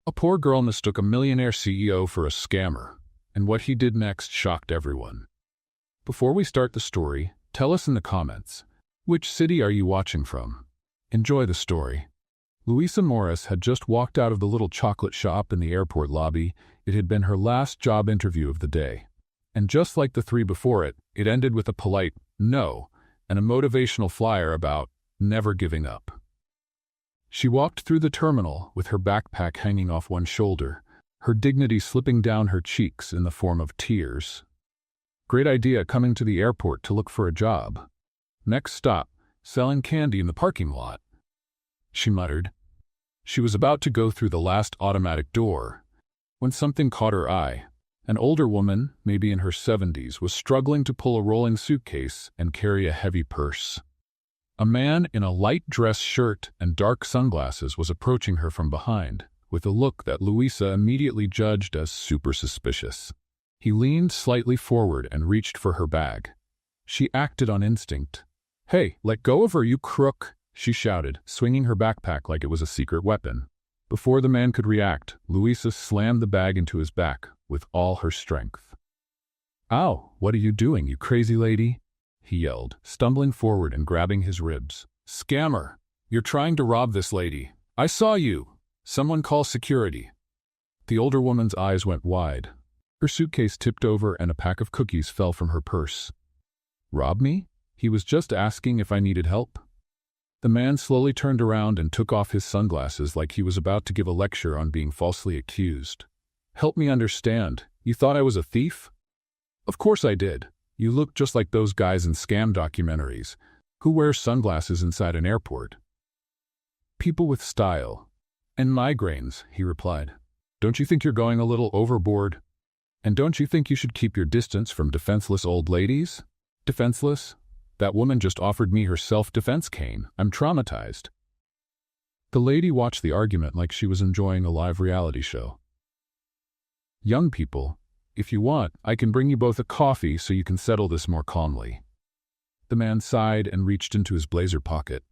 A poor girl mistook a millionaire CEO for a scammer, and what he did next shocked everyone. Before we start the story, tell us in the comments, which city are you watching from? Enjoy the story. Louisa Morris had just walked out of the little chocolate shop in the airport lobby. It had been her last job interview of the day. And just like the three before it, it ended with a polite no and a motivational flyer about never giving up. She walked through the terminal with her backpack hanging off one shoulder, her dignity slipping down her cheeks in the form of tears. Great idea coming to the airport to look for a job. Next stop, selling candy in the parking lot, she muttered. She was about to go through the last automatic door when something caught her eye. An older woman, maybe in her 70s, was struggling to pull a rolling suitcase and carry a heavy purse. A man in a light dress shirt and dark sunglasses was approaching her from behind, with a look that Louisa immediately judged as super suspicious. He leaned slightly forward and reached for her bag. She acted on instinct. "Hey, let go of her, you crook!" she shouted, swinging her backpack like it was a secret weapon. Before the man could react, Louisa slammed the bag into his back with all her strength. "Ow, what are you doing, you crazy lady?" he yelled, stumbling forward and grabbing his ribs. "Scammer! You're trying to rob this lady. I saw you! Someone call security." The older woman's eyes went wide. Her suitcase tipped over and a pack of cookies fell from her purse. "Rob me? He was just asking if I needed help." The man slowly turned around and took off his sunglasses like he was about to give a lecture on being falsely accused. "Help me understand. You thought I was a thief?" "Of course I did. You look just like those guys in scam documentaries. Who wears sunglasses inside an airport?" "People with style. And migraines," he replied. "Don't you think you're going a little overboard? And don't you think you should keep your distance from defenseless old ladies?" "Defenseless? That woman just offered me her self-defense cane. I'm traumatized." The lady watched the argument like she was enjoying a live reality show. "Young people, if you want, I can bring you both a coffee so you can settle this more calmly." The man sighed and reached into his blazer pocket.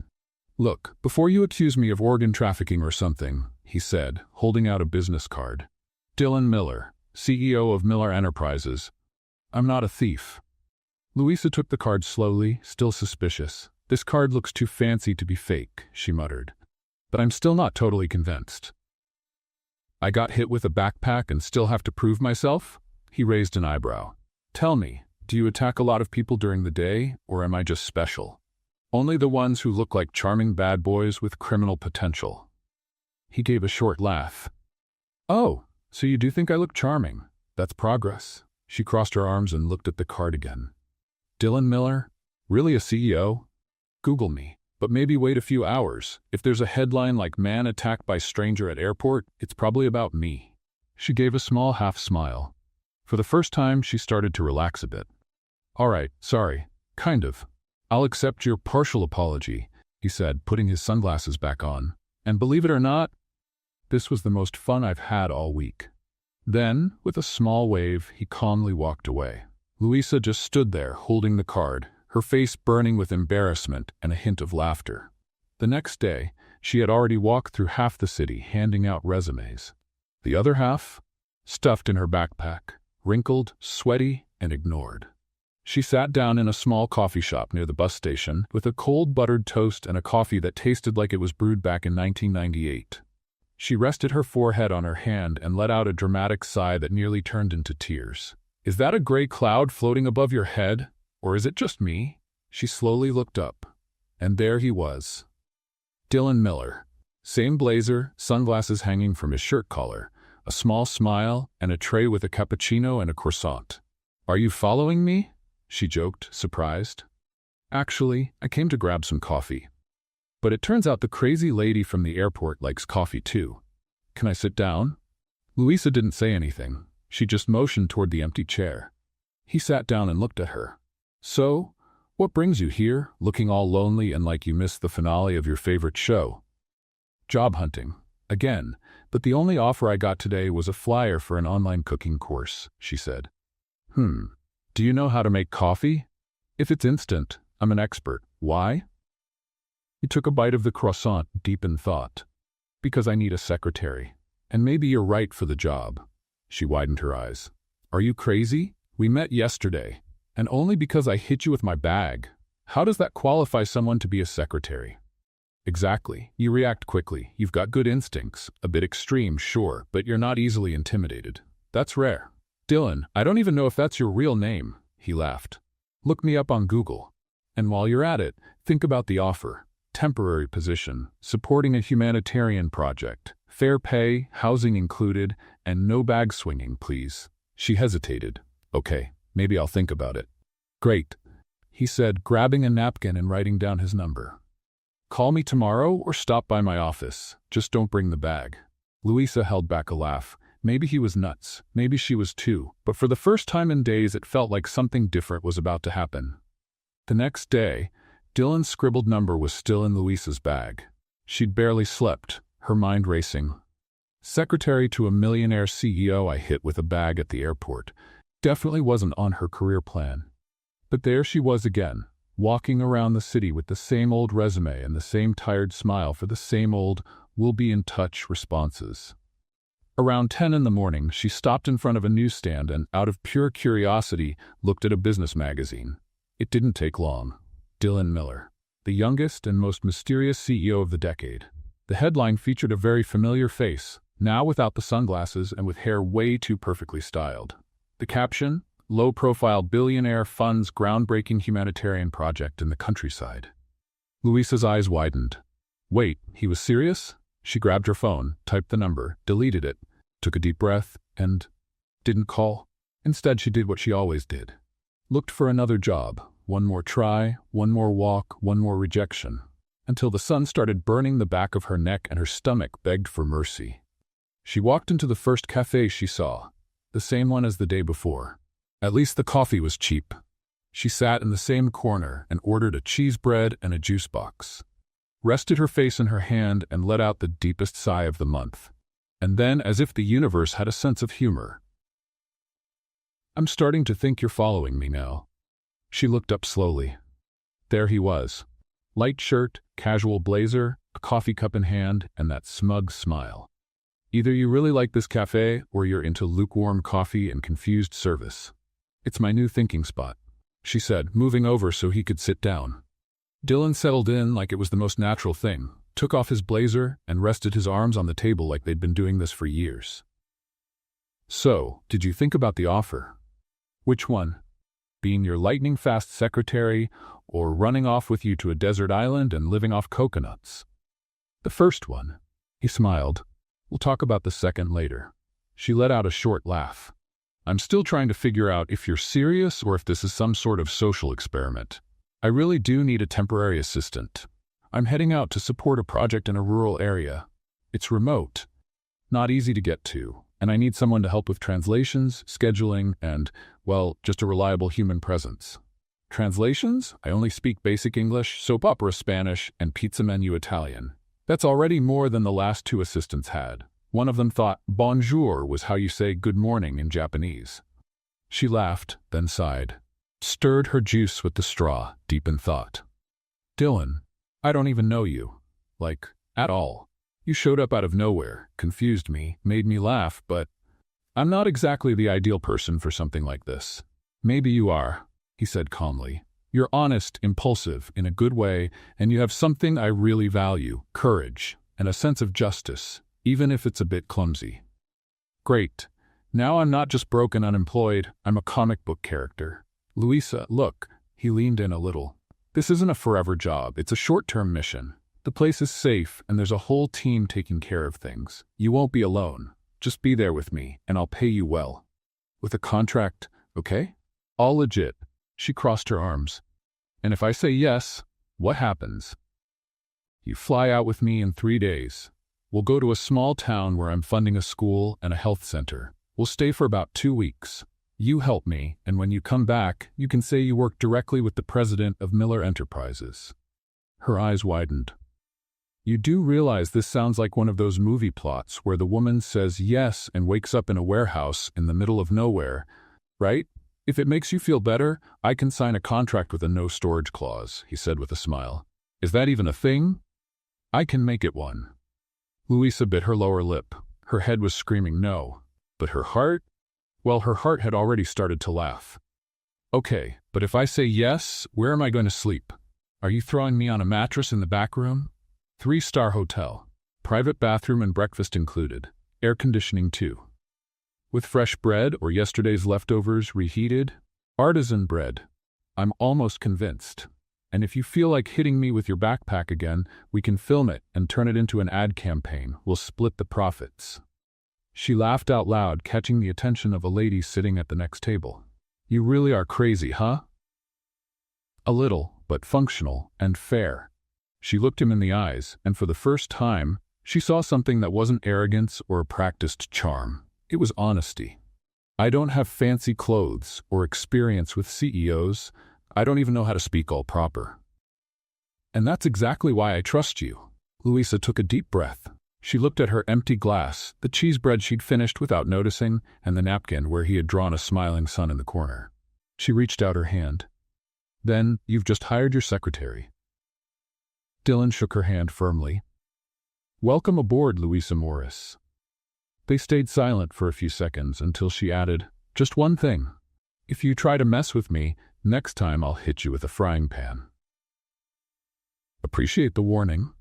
"Look, before you accuse me of organ trafficking or something," he said, holding out a business card. "Dylan Miller, CEO of Miller Enterprises. I'm not a thief." Louisa took the card slowly, still suspicious. "This card looks too fancy to be fake," she muttered. "But I'm still not totally convinced." "I got hit with a backpack and still have to prove myself?" He raised an eyebrow. "Tell me, do you attack a lot of people during the day, or am I just special?" "Only the ones who look like charming bad boys with criminal potential." He gave a short laugh. "Oh, so you do think I look charming? That's progress." She crossed her arms and looked at the card again. "Dylan Miller? Really a CEO? Google me. But maybe wait a few hours. If there's a headline like 'Man attacked by stranger at airport,' it's probably about me." She gave a small half-smile. For the first time, she started to relax a bit. "All right, sorry. Kind of. I'll accept your partial apology," he said, putting his sunglasses back on. "And believe it or not, this was the most fun I've had all week." Then, with a small wave, he calmly walked away. Louisa just stood there, holding the card, her face burning with embarrassment and a hint of laughter. The next day, she had already walked through half the city handing out resumes. The other half, stuffed in her backpack, wrinkled, sweaty, and ignored. She sat down in a small coffee shop near the bus station with a cold buttered toast and a coffee that tasted like it was brewed back in 1998. She rested her forehead on her hand and let out a dramatic sigh that nearly turned into tears. "Is that a gray cloud floating above your head? Or is it just me?" She slowly looked up, and there he was. Dylan Miller. Same blazer, sunglasses hanging from his shirt collar, a small smile, and a tray with a cappuccino and a croissant. "Are you following me?" she joked, surprised. "Actually, I came to grab some coffee. But it turns out the crazy lady from the airport likes coffee too. Can I sit down?" Louisa didn't say anything. She just motioned toward the empty chair. He sat down and looked at her. "So, what brings you here, looking all lonely and like you missed the finale of your favorite show?" "Job hunting. Again, but the only offer I got today was a flyer for an online cooking course," she said. Do you know how to make coffee?" "If it's instant, I'm an expert. Why?" He took a bite of the croissant, deep in thought. "Because I need a secretary." And maybe you're right for the job. She widened her eyes. Are you crazy? We met yesterday, and only because I hit you with my bag. How does that qualify someone to be a secretary? Exactly. You react quickly. You've got good instincts. A bit extreme, sure, but you're not easily intimidated. That's rare. Dylan, I don't even know if that's your real name, he laughed. Look me up on Google. And while you're at it, think about the offer. Temporary position, supporting a humanitarian project, fair pay, housing included, and no bag swinging, please. She hesitated. Okay, maybe I'll think about it. Great, he said, grabbing a napkin and writing down his number. Call me tomorrow or stop by my office. Just don't bring the bag. Louisa held back a laugh. Maybe he was nuts. Maybe she was too. But for the first time in days, it felt like something different was about to happen. The next day, Dylan's scribbled number was still in Louisa's bag. She'd barely slept, her mind racing. Secretary to a millionaire CEO I hit with a bag at the airport. Definitely wasn't on her career plan. But there she was again, walking around the city with the same old resume and the same tired smile for the same old "we'll be in touch" responses. Around 10 in the morning, she stopped in front of a newsstand and, out of pure curiosity, looked at a business magazine. It didn't take long. Dylan Miller, the youngest and most mysterious CEO of the decade. The headline featured a very familiar face, now without the sunglasses and with hair way too perfectly styled. The caption, low-profile billionaire funds groundbreaking humanitarian project in the countryside. Louisa's eyes widened. Wait, he was serious? She grabbed her phone, typed the number, deleted it, took a deep breath, and didn't call. Instead, she did what she always did. Looked for another job. One more try, one more walk, one more rejection, until the sun started burning the back of her neck and her stomach begged for mercy. She walked into the first cafe she saw, the same one as the day before. At least the coffee was cheap. She sat in the same corner and ordered a cheese bread and a juice box. Rested her face in her hand and let out the deepest sigh of the month. And then, as if the universe had a sense of humor, I'm starting to think you're following me now. She looked up slowly. There he was. Light shirt, casual blazer, a coffee cup in hand, and that smug smile. Either you really like this cafe, or you're into lukewarm coffee and confused service. It's my new thinking spot, she said, moving over so he could sit down. Dylan settled in like it was the most natural thing, took off his blazer, and rested his arms on the table like they'd been doing this for years. So, did you think about the offer? Which one? Being your lightning-fast secretary, or running off with you to a desert island and living off coconuts? The first one. He smiled. We'll talk about the second later. She let out a short laugh. I'm still trying to figure out if you're serious or if this is some sort of social experiment. I really do need a temporary assistant. I'm heading out to support a project in a rural area. It's remote, not easy to get to, and I need someone to help with translations, scheduling, and, well, just a reliable human presence. Translations? I only speak basic English, soap opera Spanish, and pizza menu Italian. That's already more than the last two assistants had. One of them thought bonjour was how you say good morning in Japanese. She laughed, then sighed. Stirred her juice with the straw, deep in thought. Dylan, I don't even know you. Like, at all. You showed up out of nowhere, confused me, made me laugh, but I'm not exactly the ideal person for something like this. Maybe you are, he said calmly. You're honest, impulsive, in a good way, and you have something I really value, courage, and a sense of justice, even if it's a bit clumsy. Great. Now I'm not just broke and unemployed, I'm a comic book character. Louisa, look, he leaned in a little. This isn't a forever job, it's a short-term mission. The place is safe, and there's a whole team taking care of things. You won't be alone. Just be there with me, and I'll pay you well. With a contract, okay? All legit. She crossed her arms. And if I say yes, what happens? You fly out with me in 3 days. We'll go to a small town where I'm funding a school and a health center. We'll stay for about 2 weeks. You help me, and when you come back, you can say you work directly with the president of Miller Enterprises. Her eyes widened. You do realize this sounds like one of those movie plots where the woman says yes and wakes up in a warehouse in the middle of nowhere, right? If it makes you feel better, I can sign a contract with a no-storage clause, he said with a smile. Is that even a thing? I can make it one. Louisa bit her lower lip. Her head was screaming no. But her heart? Well, her heart had already started to laugh. Okay, but if I say yes, where am I going to sleep? Are you throwing me on a mattress in the back room? 3-star hotel. Private bathroom and breakfast included. Air conditioning too. With fresh bread or yesterday's leftovers reheated? Artisan bread. I'm almost convinced. And if you feel like hitting me with your backpack again, we can film it and turn it into an ad campaign. We'll split the profits. She laughed out loud, catching the attention of a lady sitting at the next table. You really are crazy, huh? A little, but functional and fair. She looked him in the eyes, and for the first time, she saw something that wasn't arrogance or a practiced charm. It was honesty. I don't have fancy clothes or experience with CEOs. I don't even know how to speak all proper. And that's exactly why I trust you. Louisa took a deep breath. She looked at her empty glass, the cheese bread she'd finished without noticing, and the napkin where he had drawn a smiling sun in the corner. She reached out her hand. Then, you've just hired your secretary. Dylan shook her hand firmly. Welcome aboard, Louisa Morris. They stayed silent for a few seconds until she added, just one thing. If you try to mess with me, next time I'll hit you with a frying pan. Appreciate the warning.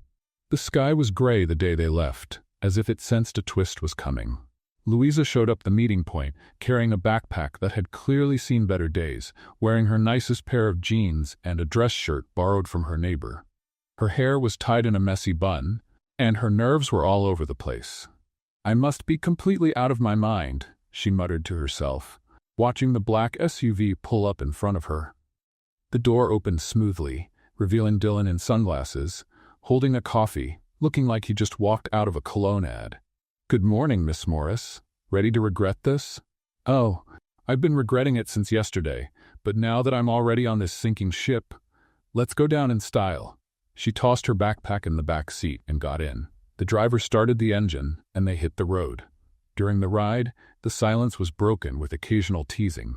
The sky was gray the day they left, as if it sensed a twist was coming. Louisa showed up the meeting point, carrying a backpack that had clearly seen better days, wearing her nicest pair of jeans and a dress shirt borrowed from her neighbor. Her hair was tied in a messy bun, and her nerves were all over the place. I must be completely out of my mind, she muttered to herself, watching the black SUV pull up in front of her. The door opened smoothly, revealing Dylan in sunglasses, holding a coffee, looking like he just walked out of a cologne ad. Good morning, Miss Morris. Ready to regret this? Oh, I've been regretting it since yesterday, but now that I'm already on this sinking ship, let's go down in style. She tossed her backpack in the back seat and got in. The driver started the engine, and they hit the road. During the ride, the silence was broken with occasional teasing.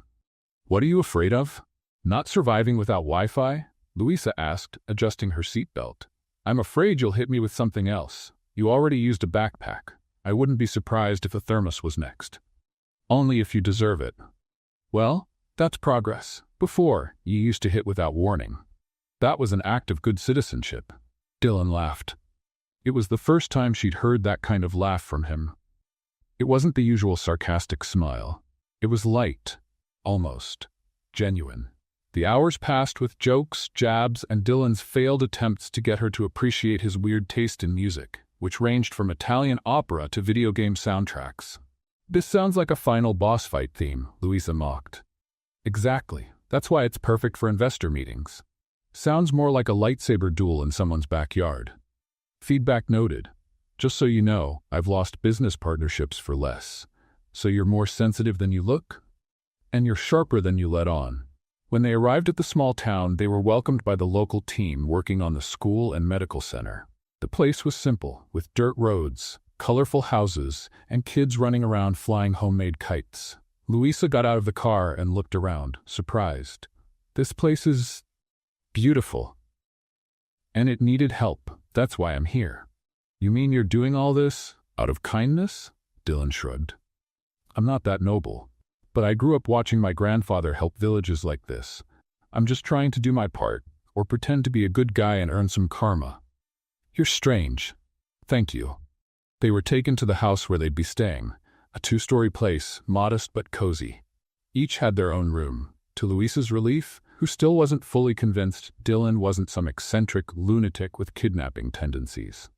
What are you afraid of? Not surviving without Wi-Fi? Louisa asked, adjusting her seatbelt. I'm afraid you'll hit me with something else. You already used a backpack. I wouldn't be surprised if a thermos was next. Only if you deserve it. Well, that's progress. Before, you used to hit without warning. That was an act of good citizenship. Dylan laughed. It was the first time she'd heard that kind of laugh from him. It wasn't the usual sarcastic smile. It was light, almost genuine. The hours passed with jokes, jabs, and Dylan's failed attempts to get her to appreciate his weird taste in music, which ranged from Italian opera to video game soundtracks. This sounds like a final boss fight theme, Louisa mocked. Exactly. That's why it's perfect for investor meetings. Sounds more like a lightsaber duel in someone's backyard. Feedback noted. Just so you know, I've lost business partnerships for less. So you're more sensitive than you look? And you're sharper than you let on. When they arrived at the small town, they were welcomed by the local team working on the school and medical center. The place was simple, with dirt roads, colorful houses, and kids running around flying homemade kites. Louisa got out of the car and looked around, surprised. This place is beautiful. And it needed help. That's why I'm here. You mean you're doing all this out of kindness? Dylan shrugged. I'm not that noble. But I grew up watching my grandfather help villages like this. I'm just trying to do my part, or pretend to be a good guy and earn some karma. You're strange. Thank you. They were taken to the house where they'd be staying, a 2-story place, modest but cozy. Each had their own room. To Louisa's relief, who still wasn't fully convinced Dylan wasn't some eccentric lunatic with kidnapping tendencies.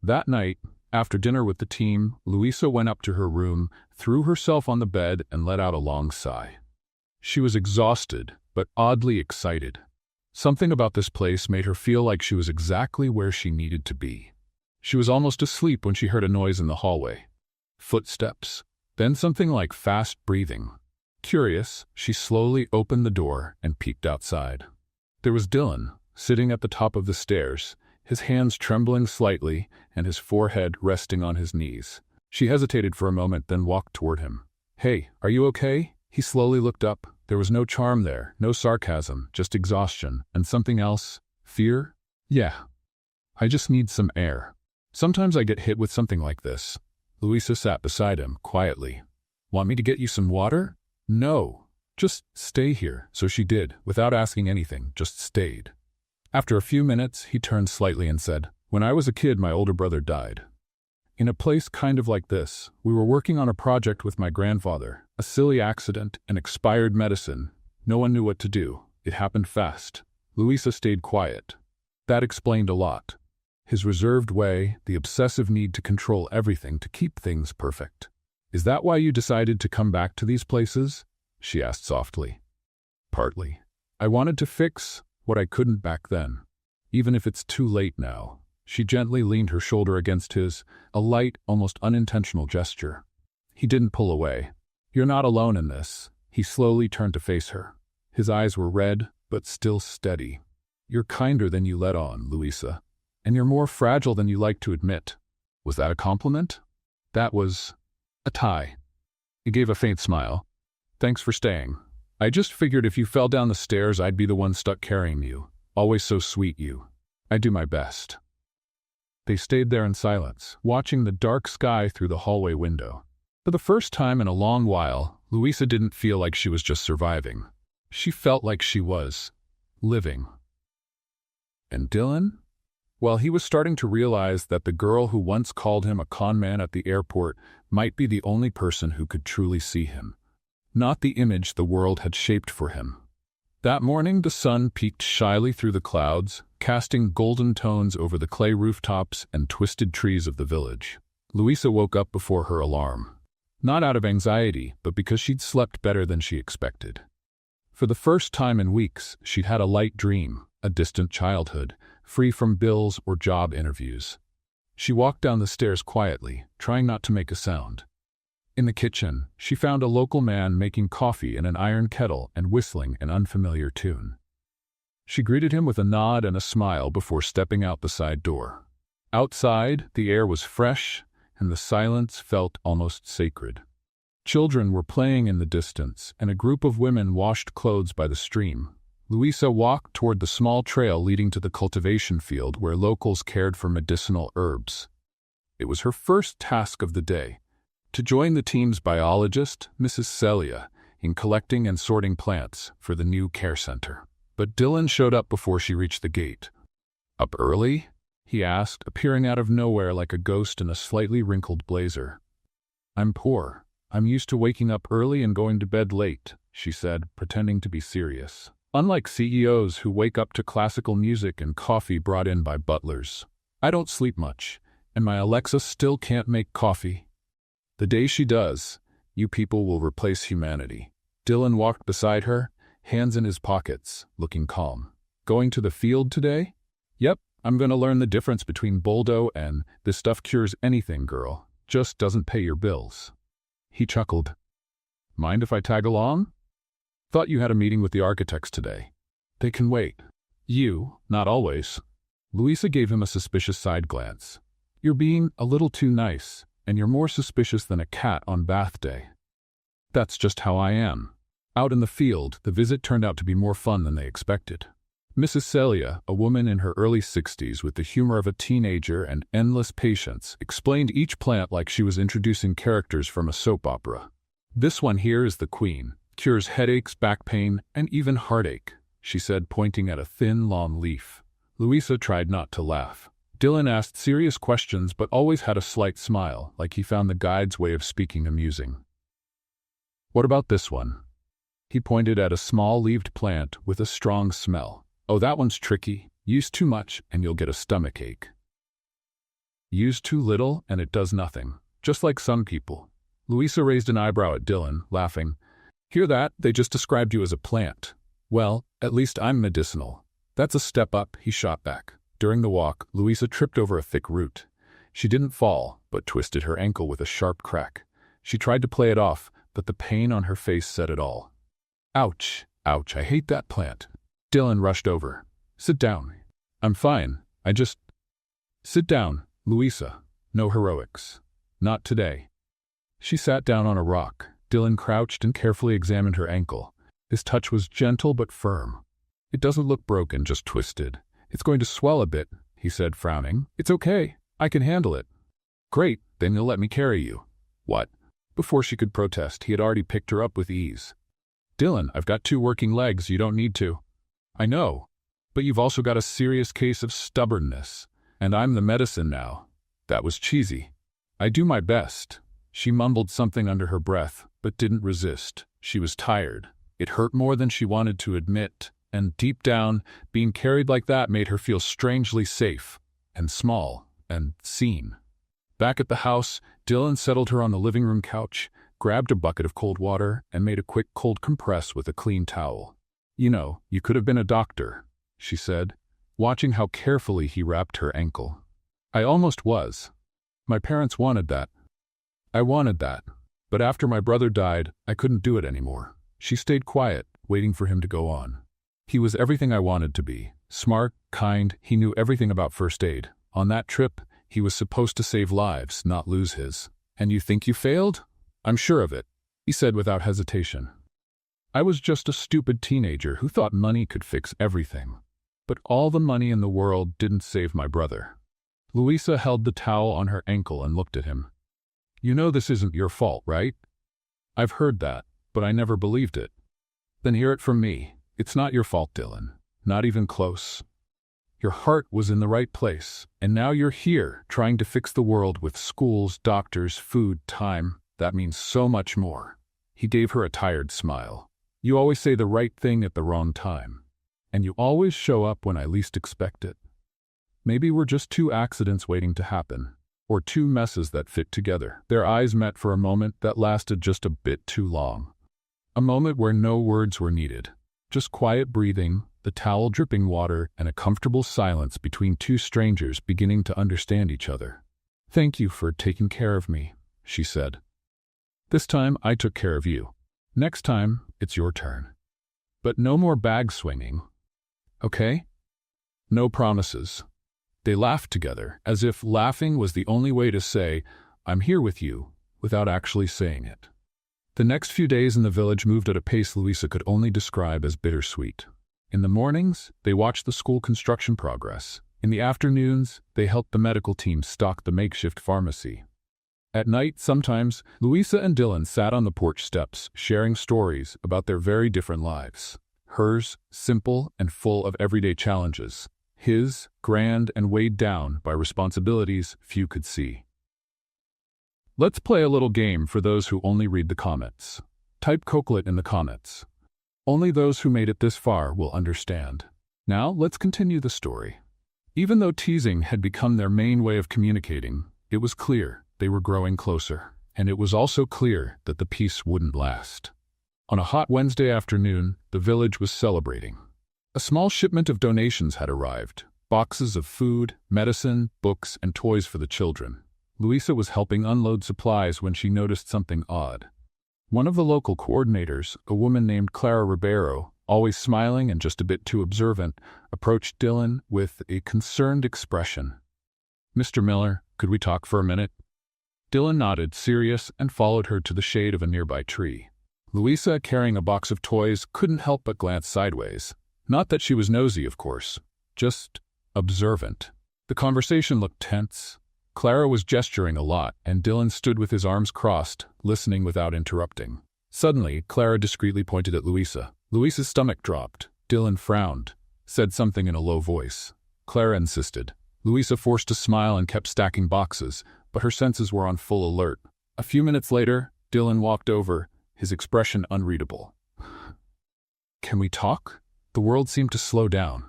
That night, after dinner with the team, Louisa went up to her room, threw herself on the bed, and let out a long sigh. She was exhausted, but oddly excited. Something about this place made her feel like she was exactly where she needed to be. She was almost asleep when she heard a noise in the hallway. Footsteps, then something like fast breathing. Curious, she slowly opened the door and peeked outside. There was Dylan, sitting at the top of the stairs, his hands trembling slightly and his forehead resting on his knees. She hesitated for a moment, then walked toward him. Hey, are you okay? He slowly looked up. There was no charm there, no sarcasm, just exhaustion. And something else? Fear? Yeah. I just need some air. Sometimes I get hit with something like this. Louisa sat beside him, quietly. "Want me to get you some water?" "No. Just stay here." So she did, without asking anything, just stayed. After a few minutes, he turned slightly and said, "When I was a kid, my older brother died. In a place kind of like this, we were working on a project with my grandfather. A silly accident, an expired medicine. No one knew what to do. It happened fast." Louisa stayed quiet. That explained a lot. His reserved way, the obsessive need to control everything to keep things perfect. "Is that why you decided to come back to these places?" she asked softly. "Partly. I wanted to fix what I couldn't back then. Even if it's too late now." She gently leaned her shoulder against his, a light, almost unintentional gesture. He didn't pull away. "You're not alone in this." He slowly turned to face her. His eyes were red, but still steady. "You're kinder than you let on, Louisa. And you're more fragile than you like to admit." Was that a compliment? That was a tie. He gave a faint smile. "Thanks for staying. I just figured if you fell down the stairs, I'd be the one stuck carrying you. Always so sweet, you. I do my best." They stayed there in silence, watching the dark sky through the hallway window. For the first time in a long while, Louisa didn't feel like she was just surviving. She felt like she was living. And Dylan? Well, he was starting to realize that the girl who once called him a con man at the airport might be the only person who could truly see him. Not the image the world had shaped for him. That morning the sun peeked shyly through the clouds, casting golden tones over the clay rooftops and twisted trees of the village. Louisa woke up before her alarm. Not out of anxiety, but because she'd slept better than she expected. For the first time in weeks, she'd had a light dream, a distant childhood, free from bills or job interviews. She walked down the stairs quietly, trying not to make a sound. In the kitchen, she found a local man making coffee in an iron kettle and whistling an unfamiliar tune. She greeted him with a nod and a smile before stepping out the side door. Outside, the air was fresh, and the silence felt almost sacred. Children were playing in the distance, and a group of women washed clothes by the stream. Louisa walked toward the small trail leading to the cultivation field where locals cared for medicinal herbs. It was her first task of the day, to join the team's biologist, Mrs. Celia, in collecting and sorting plants for the new care center. But Dylan showed up before she reached the gate. "Up early?" he asked, appearing out of nowhere like a ghost in a slightly wrinkled blazer. "I'm poor. I'm used to waking up early and going to bed late," she said, pretending to be serious. "Unlike CEOs who wake up to classical music and coffee brought in by butlers. I don't sleep much, and my Alexa still can't make coffee. The day she does, you people will replace humanity." Dylan walked beside her, hands in his pockets, looking calm. "Going to the field today?" "Yep, I'm gonna learn the difference between Boldo and 'this stuff cures anything, girl. Just doesn't pay your bills.'" He chuckled. "Mind if I tag along?" "Thought you had a meeting with the architects today." "They can wait." "You, not always." Louisa gave him a suspicious side glance. "You're being a little too nice, and you're more suspicious than a cat on bath day." "That's just how I am." Out in the field, the visit turned out to be more fun than they expected. Mrs. Celia, a woman in her early 60s with the humor of a teenager and endless patience, explained each plant like she was introducing characters from a soap opera. "This one here is the queen. Cures headaches, back pain, and even heartache," she said, pointing at a thin, long leaf. Louisa tried not to laugh. Dylan asked serious questions but always had a slight smile, like he found the guide's way of speaking amusing. "What about this one?" He pointed at a small-leaved plant with a strong smell. "Oh, that one's tricky. Use too much and you'll get a stomachache. Use too little and it does nothing, just like some people." Louisa raised an eyebrow at Dylan, laughing. "Hear that? They just described you as a plant." "Well, at least I'm medicinal." "That's a step up," he shot back. During the walk, Louisa tripped over a thick root. She didn't fall, but twisted her ankle with a sharp crack. She tried to play it off, but the pain on her face said it all. "Ouch, ouch, I hate that plant." Dylan rushed over. "Sit down." "I'm fine. I just—" "Sit down, Louisa. No heroics. Not today." She sat down on a rock. Dylan crouched and carefully examined her ankle. His touch was gentle but firm. "It doesn't look broken, just twisted. It's going to swell a bit," he said, frowning. "It's okay. I can handle it." "Great," Then you'll let me carry you. What? Before she could protest, he had already picked her up with ease. Dylan, I've got 2 working legs, you don't need to. I know, but you've also got a serious case of stubbornness, and I'm the medicine now. That was cheesy. I do my best. She mumbled something under her breath, but didn't resist. She was tired. It hurt more than she wanted to admit, and deep down, being carried like that made her feel strangely safe, and small, and seen. Back at the house, Dylan settled her on the living room couch, grabbed a bucket of cold water, and made a quick cold compress with a clean towel. You know, you could have been a doctor, she said, watching how carefully he wrapped her ankle. I almost was. My parents wanted that. I wanted that. But after my brother died, I couldn't do it anymore. She stayed quiet, waiting for him to go on. He was everything I wanted to be. Smart, kind, he knew everything about first aid. On that trip, he was supposed to save lives, not lose his. And you think you failed? I'm sure of it, he said without hesitation. I was just a stupid teenager who thought money could fix everything. But all the money in the world didn't save my brother. Louisa held the towel on her ankle and looked at him. You know this isn't your fault, right? I've heard that, but I never believed it. Then hear it from me. It's not your fault, Dylan. Not even close. Your heart was in the right place, and now you're here, trying to fix the world with schools, doctors, food, time. That means so much more. He gave her a tired smile. You always say the right thing at the wrong time. And you always show up when I least expect it. Maybe we're just 2 accidents waiting to happen, or 2 messes that fit together. Their eyes met for a moment that lasted just a bit too long. A moment where no words were needed. Just quiet breathing, the towel dripping water, and a comfortable silence between 2 strangers beginning to understand each other. Thank you for taking care of me, she said. This time I took care of you. Next time, it's your turn. But no more bag swinging. Okay? No promises. They laughed together, as if laughing was the only way to say, I'm here with you, without actually saying it. The next few days in the village moved at a pace Louisa could only describe as bittersweet. In the mornings, they watched the school construction progress. In the afternoons, they helped the medical team stock the makeshift pharmacy. At night, sometimes, Louisa and Dylan sat on the porch steps, sharing stories about their very different lives. Hers, simple and full of everyday challenges. His, grand and weighed down by responsibilities few could see. Let's play a little game for those who only read the comments. Type Coquelet in the comments. Only those who made it this far will understand. Now, let's continue the story. Even though teasing had become their main way of communicating, it was clear they were growing closer, and it was also clear that the peace wouldn't last. On a hot Wednesday afternoon, the village was celebrating. A small shipment of donations had arrived, boxes of food, medicine, books, and toys for the children. Louisa was helping unload supplies when she noticed something odd. One of the local coordinators, a woman named Clara Ribeiro, always smiling and just a bit too observant, approached Dylan with a concerned expression. Mr. Miller, could we talk for a minute? Dylan nodded, serious, and followed her to the shade of a nearby tree. Louisa, carrying a box of toys, couldn't help but glance sideways. Not that she was nosy, of course, just observant. The conversation looked tense. Clara was gesturing a lot, and Dylan stood with his arms crossed, listening without interrupting. Suddenly, Clara discreetly pointed at Louisa. Louisa's stomach dropped. Dylan frowned, said something in a low voice. Clara insisted. Louisa forced a smile and kept stacking boxes, but her senses were on full alert. A few minutes later, Dylan walked over, his expression unreadable. Can we talk? The world seemed to slow down,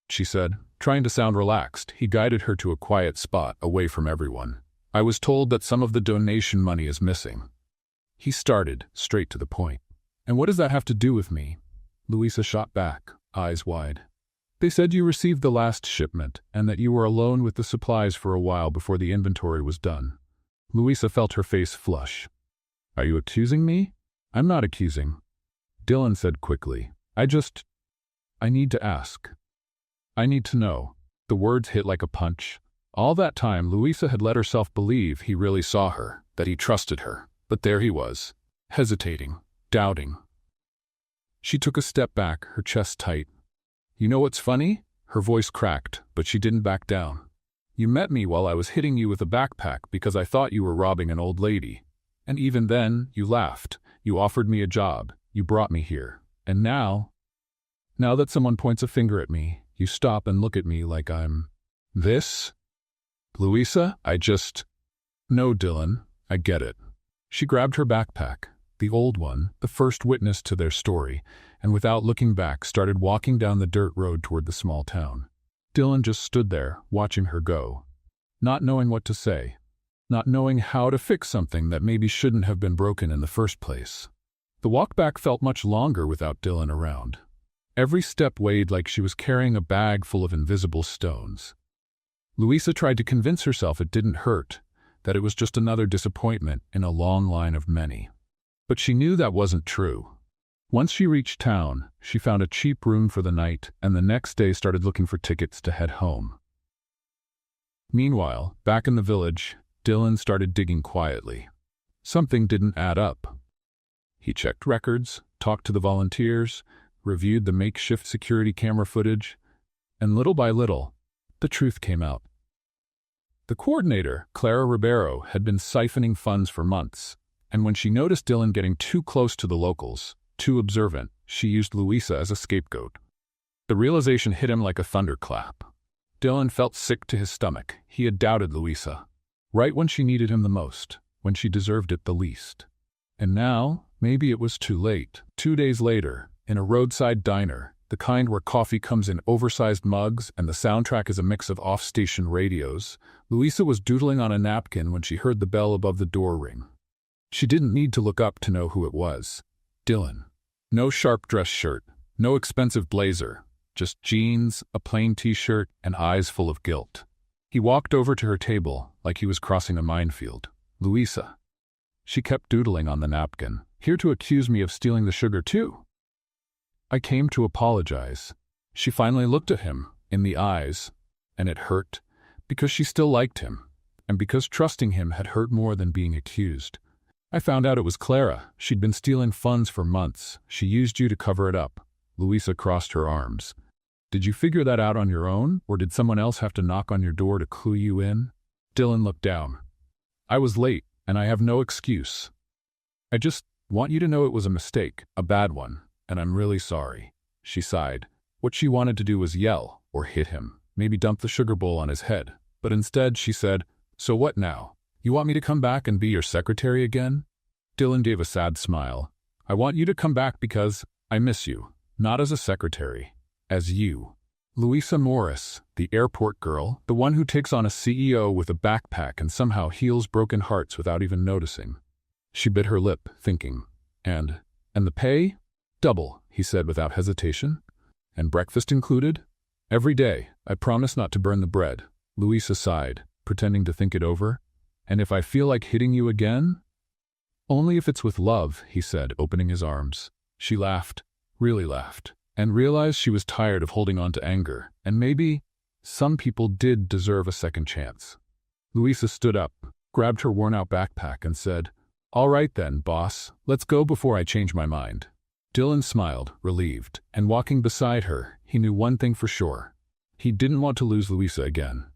she said. Trying to sound relaxed, he guided her to a quiet spot away from everyone. I was told that some of the donation money is missing. He started, straight to the point. And what does that have to do with me? Louisa shot back, eyes wide. They said you received the last shipment, and that you were alone with the supplies for a while before the inventory was done. Louisa felt her face flush. Are you accusing me? I'm not accusing, Dylan said quickly. I need to ask. I need to know. The words hit like a punch. All that time, Louisa had let herself believe he really saw her, that he trusted her. But there he was, hesitating, doubting. She took a step back, her chest tight. You know what's funny? Her voice cracked, but she didn't back down. You met me while I was hitting you with a backpack because I thought you were robbing an old lady. And even then, you laughed. You offered me a job. You brought me here. And now that someone points a finger at me, you stop and look at me like I'm this? Louisa, No, Dylan, I get it. She grabbed her backpack, the old one, the first witness to their story, and without looking back started walking down the dirt road toward the small town. Dylan just stood there, watching her go, not knowing what to say, not knowing how to fix something that maybe shouldn't have been broken in the first place. The walk back felt much longer without Dylan around. Every step weighed like she was carrying a bag full of invisible stones. Louisa tried to convince herself it didn't hurt, that it was just another disappointment in a long line of many. But she knew that wasn't true. Once she reached town, she found a cheap room for the night and the next day started looking for tickets to head home. Meanwhile, back in the village, Dylan started digging quietly. Something didn't add up. He checked records, talked to the volunteers, reviewed the makeshift security camera footage, and little by little, the truth came out. The coordinator, Clara Ribeiro, had been siphoning funds for months, and when she noticed Dylan getting too close to the locals, too observant, she used Louisa as a scapegoat. The realization hit him like a thunderclap. Dylan felt sick to his stomach. He had doubted Louisa, right when she needed him the most, when she deserved it the least. And now, maybe it was too late. 2 days later, in a roadside diner, the kind where coffee comes in oversized mugs and the soundtrack is a mix of off-station radios, Louisa was doodling on a napkin when she heard the bell above the door ring. She didn't need to look up to know who it was. Dylan. No sharp dress shirt, no expensive blazer, just jeans, a plain t-shirt, and eyes full of guilt. He walked over to her table like he was crossing a minefield. Louisa. She kept doodling on the napkin. Here to accuse me of stealing the sugar too? I came to apologize. She finally looked at him, in the eyes, and it hurt, because she still liked him, and because trusting him had hurt more than being accused. I found out it was Clara. She'd been stealing funds for months. She used you to cover it up. Louisa crossed her arms. Did you figure that out on your own, or did someone else have to knock on your door to clue you in? Dylan looked down. I was late, and I have no excuse. I just want you to know it was a mistake, a bad one. And I'm really sorry. She sighed. What she wanted to do was yell, or hit him, maybe dump the sugar bowl on his head. But instead she said, "So what now? You want me to come back and be your secretary again?" Dylan gave a sad smile. "I want you to come back because I miss you, not as a secretary, as you." Louisa Morris, the airport girl, the one who takes on a CEO with a backpack and somehow heals broken hearts without even noticing. She bit her lip, thinking, And the pay? "Double," he said without hesitation. "And breakfast included?" "Every day. I promise not to burn the bread." Louisa sighed, pretending to think it over. "And if I feel like hitting you again?" "Only if it's with love," he said, opening his arms. She laughed, really laughed, and realized she was tired of holding on to anger, and maybe some people did deserve a second chance. Louisa stood up, grabbed her worn-out backpack, and said, "All right then, boss, let's go before I change my mind." Dylan smiled, relieved, and walking beside her, he knew one thing for sure. He didn't want to lose Louisa again.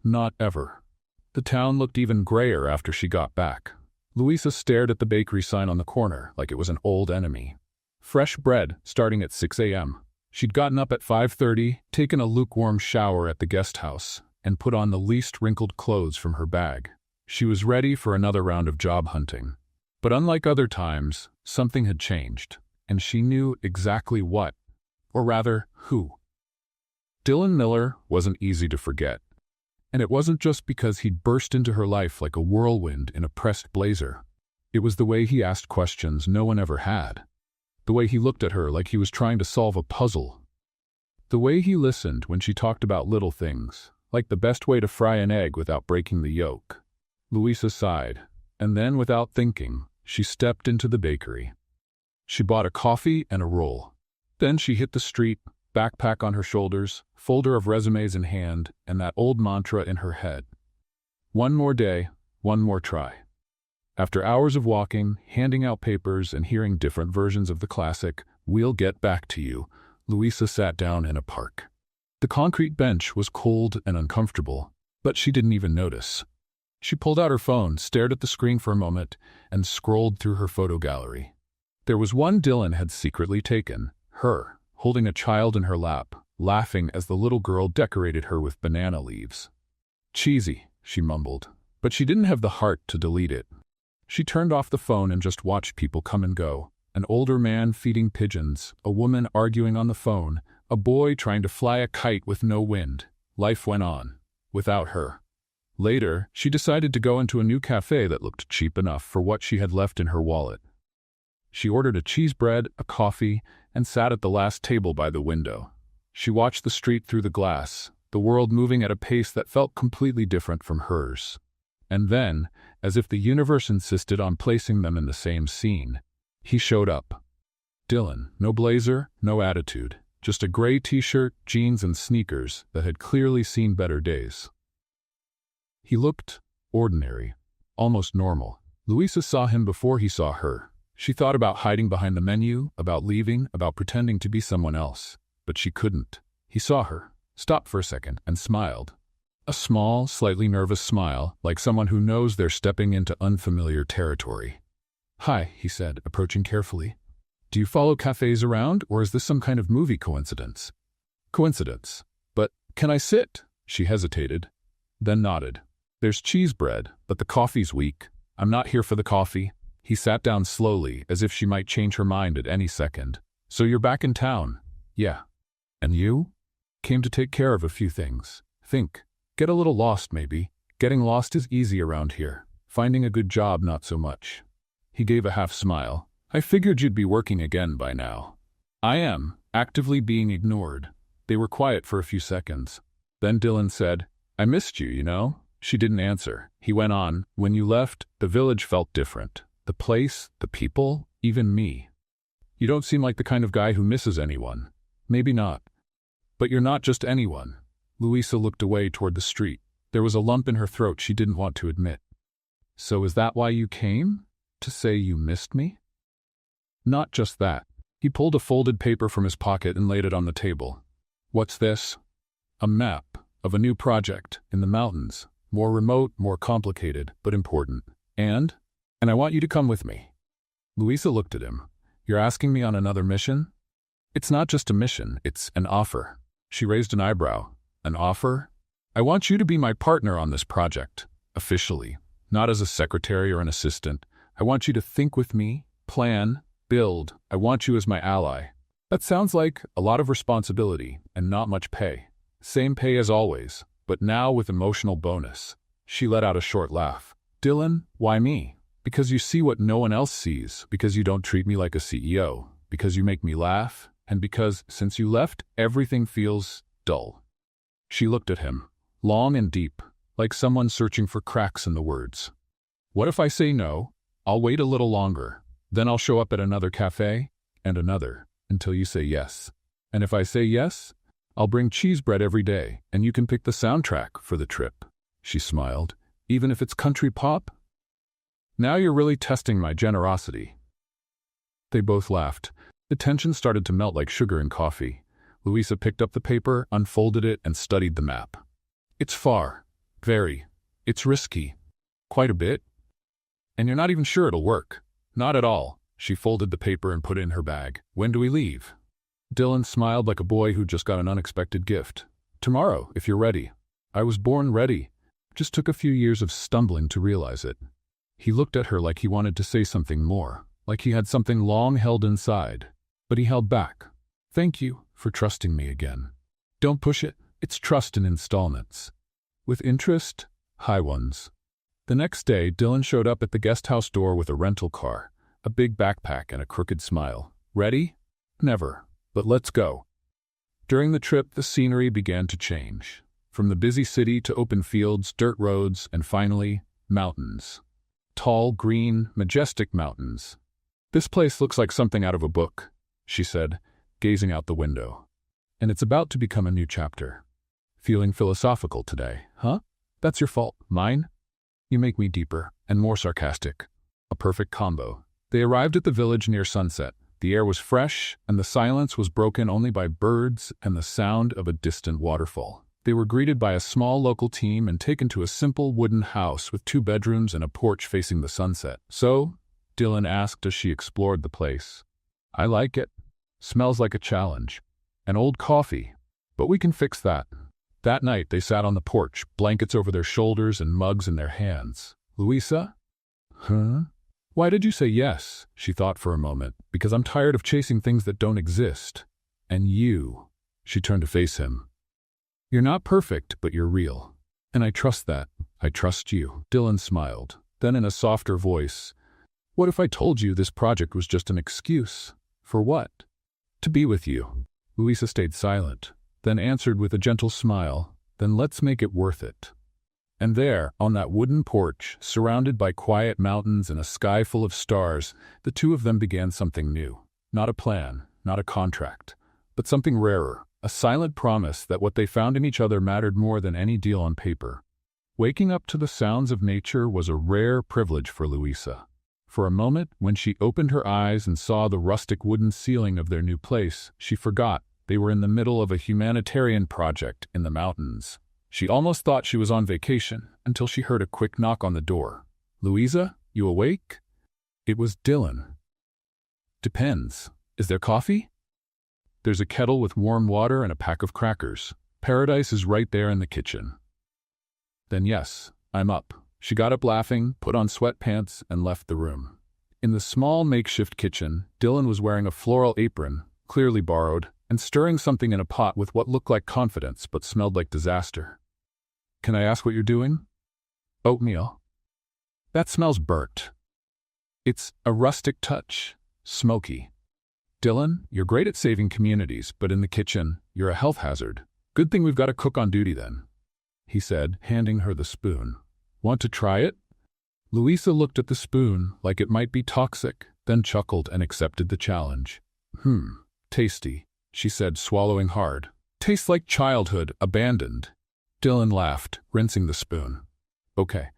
Not ever. The town looked even grayer after she got back. Louisa stared at the bakery sign on the corner like it was an old enemy. Fresh bread, starting at 6 a.m. She'd gotten up at 5:30, taken a lukewarm shower at the guest house, and put on the least wrinkled clothes from her bag. She was ready for another round of job hunting. But unlike other times, something had changed. And she knew exactly what, or rather, who. Dylan Miller wasn't easy to forget. And it wasn't just because he'd burst into her life like a whirlwind in a pressed blazer. It was the way he asked questions no one ever had. The way he looked at her like he was trying to solve a puzzle. The way he listened when she talked about little things, like the best way to fry an egg without breaking the yolk. Louisa sighed, and then, without thinking, she stepped into the bakery. She bought a coffee and a roll. Then she hit the street, backpack on her shoulders, folder of resumes in hand, and that old mantra in her head. One more day, one more try. After hours of walking, handing out papers, and hearing different versions of the classic, "We'll get back to you," Louisa sat down in a park. The concrete bench was cold and uncomfortable. But she didn't even notice. She pulled out her phone, stared at the screen for a moment, and scrolled through her photo gallery. There was one Dylan had secretly taken, her, holding a child in her lap, laughing as the little girl decorated her with banana leaves. Cheesy, she mumbled, but she didn't have the heart to delete it. She turned off the phone and just watched people come and go. An older man feeding pigeons, a woman arguing on the phone, a boy trying to fly a kite with no wind. Life went on, without her. Later, she decided to go into a new cafe that looked cheap enough for what she had left in her wallet. She ordered a cheese bread, a coffee, and sat at the last table by the window. She watched the street through the glass, the world moving at a pace that felt completely different from hers. And then, as if the universe insisted on placing them in the same scene, he showed up. Dylan, no blazer, no attitude, just a gray t-shirt, jeans, and sneakers that had clearly seen better days. He looked ordinary, almost normal. Louisa saw him before he saw her. She thought about hiding behind the menu, about leaving, about pretending to be someone else. But she couldn't. He saw her, stopped for a second, and smiled. A small, slightly nervous smile, like someone who knows they're stepping into unfamiliar territory. "Hi," he said, approaching carefully. "Do you follow cafes around, or is this some kind of movie coincidence?" "Coincidence. But can I sit?" She hesitated, then nodded. "There's cheese bread, but the coffee's weak. I'm not here for the coffee." He sat down slowly, as if she might change her mind at any second. "So you're back in town?" "Yeah." "And you?" "Came to take care of a few things. Get a little lost, maybe. Getting lost is easy around here. Finding a good job, not so much." He gave a half smile. "I figured you'd be working again by now." "I am, actively being ignored." They were quiet for a few seconds. Then Dylan said, "I missed you, you know?" She didn't answer. He went on, "When you left, the village felt different. The place, the people, even me. You don't seem like the kind of guy who misses anyone." "Maybe not. But you're not just anyone." Louisa looked away toward the street. There was a lump in her throat she didn't want to admit. "So is that why you came? To say you missed me?" "Not just that." He pulled a folded paper from his pocket and laid it on the table. "What's this?" "A map of a new project in the mountains. More remote, more complicated, but important. And I want you to come with me." Louisa looked at him. "You're asking me on another mission?" "It's not just a mission, it's an offer." She raised an eyebrow. "An offer?" "I want you to be my partner on this project, officially. Not as a secretary or an assistant. I want you to think with me, plan, build. I want you as my ally." That sounds like a lot of responsibility and not much pay. Same pay as always, but now with emotional bonus. She let out a short laugh. "Dylan, why me?" "Because you see what no one else sees, because you don't treat me like a CEO, because you make me laugh, and because, since you left, everything feels dull." She looked at him, long and deep, like someone searching for cracks in the words. "What if I say no? I'll wait a little longer. Then I'll show up at another cafe, and another, until you say yes. And if I say yes, I'll bring cheese bread every day, and you can pick the soundtrack for the trip." She smiled. "Even if it's country pop?" "Now you're really testing my generosity." They both laughed. The tension started to melt like sugar in coffee. Louisa picked up the paper, unfolded it, and studied the map. "It's far. Very. It's risky. Quite a bit. And you're not even sure it'll work." "Not at all." She folded the paper and put it in her bag. "When do we leave?" Dylan smiled like a boy who just got an unexpected gift. "Tomorrow, if you're ready." "I was born ready. Just took a few years of stumbling to realize it." He looked at her like he wanted to say something more, like he had something long held inside. But he held back. "Thank you for trusting me again. Don't push it. It's trust in installments. With interest, high ones." The next day, Dylan showed up at the guest house door with a rental car, a big backpack and a crooked smile. "Ready?" "Never. But let's go." During the trip, the scenery began to change. From the busy city to open fields, dirt roads, and finally, mountains. Tall, green, majestic mountains. "This place looks like something out of a book," she said, gazing out the window. "And it's about to become a new chapter." "Feeling philosophical today, huh?" "That's your fault. Mine? You make me deeper and more sarcastic." A perfect combo. They arrived at the village near sunset. The air was fresh, and the silence was broken only by birds and the sound of a distant waterfall. They were greeted by a small local team and taken to a simple wooden house with 2 bedrooms and a porch facing the sunset. "So?" Dylan asked as she explored the place. "I like it. Smells like a challenge. An old coffee. But we can fix that." That night they sat on the porch, blankets over their shoulders and mugs in their hands. "Louisa?" "Huh?" "Why did you say yes?" She thought for a moment. "Because I'm tired of chasing things that don't exist. And you." She turned to face him. "You're not perfect, but you're real. And I trust that. I trust you." Dylan smiled. Then in a softer voice, "What if I told you this project was just an excuse? For what?" "To be with you." Louisa stayed silent, then answered with a gentle smile, "Then let's make it worth it." And there, on that wooden porch, surrounded by quiet mountains and a sky full of stars, the two of them began something new. Not a plan, not a contract, but something rarer, a silent promise that what they found in each other mattered more than any deal on paper. Waking up to the sounds of nature was a rare privilege for Louisa. For a moment, when she opened her eyes and saw the rustic wooden ceiling of their new place, she forgot they were in the middle of a humanitarian project in the mountains. She almost thought she was on vacation until she heard a quick knock on the door. "Louisa, you awake?" It was Dylan. "Depends. Is there coffee?" "There's a kettle with warm water and a pack of crackers. Paradise is right there in the kitchen." "Then yes, I'm up." She got up laughing, put on sweatpants, and left the room. In the small makeshift kitchen, Dylan was wearing a floral apron, clearly borrowed, and stirring something in a pot with what looked like confidence but smelled like disaster. "Can I ask what you're doing?" "Oatmeal." "That smells burnt." "It's a rustic touch. Smoky." "Dylan, you're great at saving communities, but in the kitchen, you're a health hazard. Good thing we've got a cook on duty then," he said, handing her the spoon. "Want to try it?" Louisa looked at the spoon like it might be toxic, then chuckled and accepted the challenge. Tasty," she said, swallowing hard. "Tastes like childhood, abandoned." Dylan laughed, rinsing the spoon. "Okay,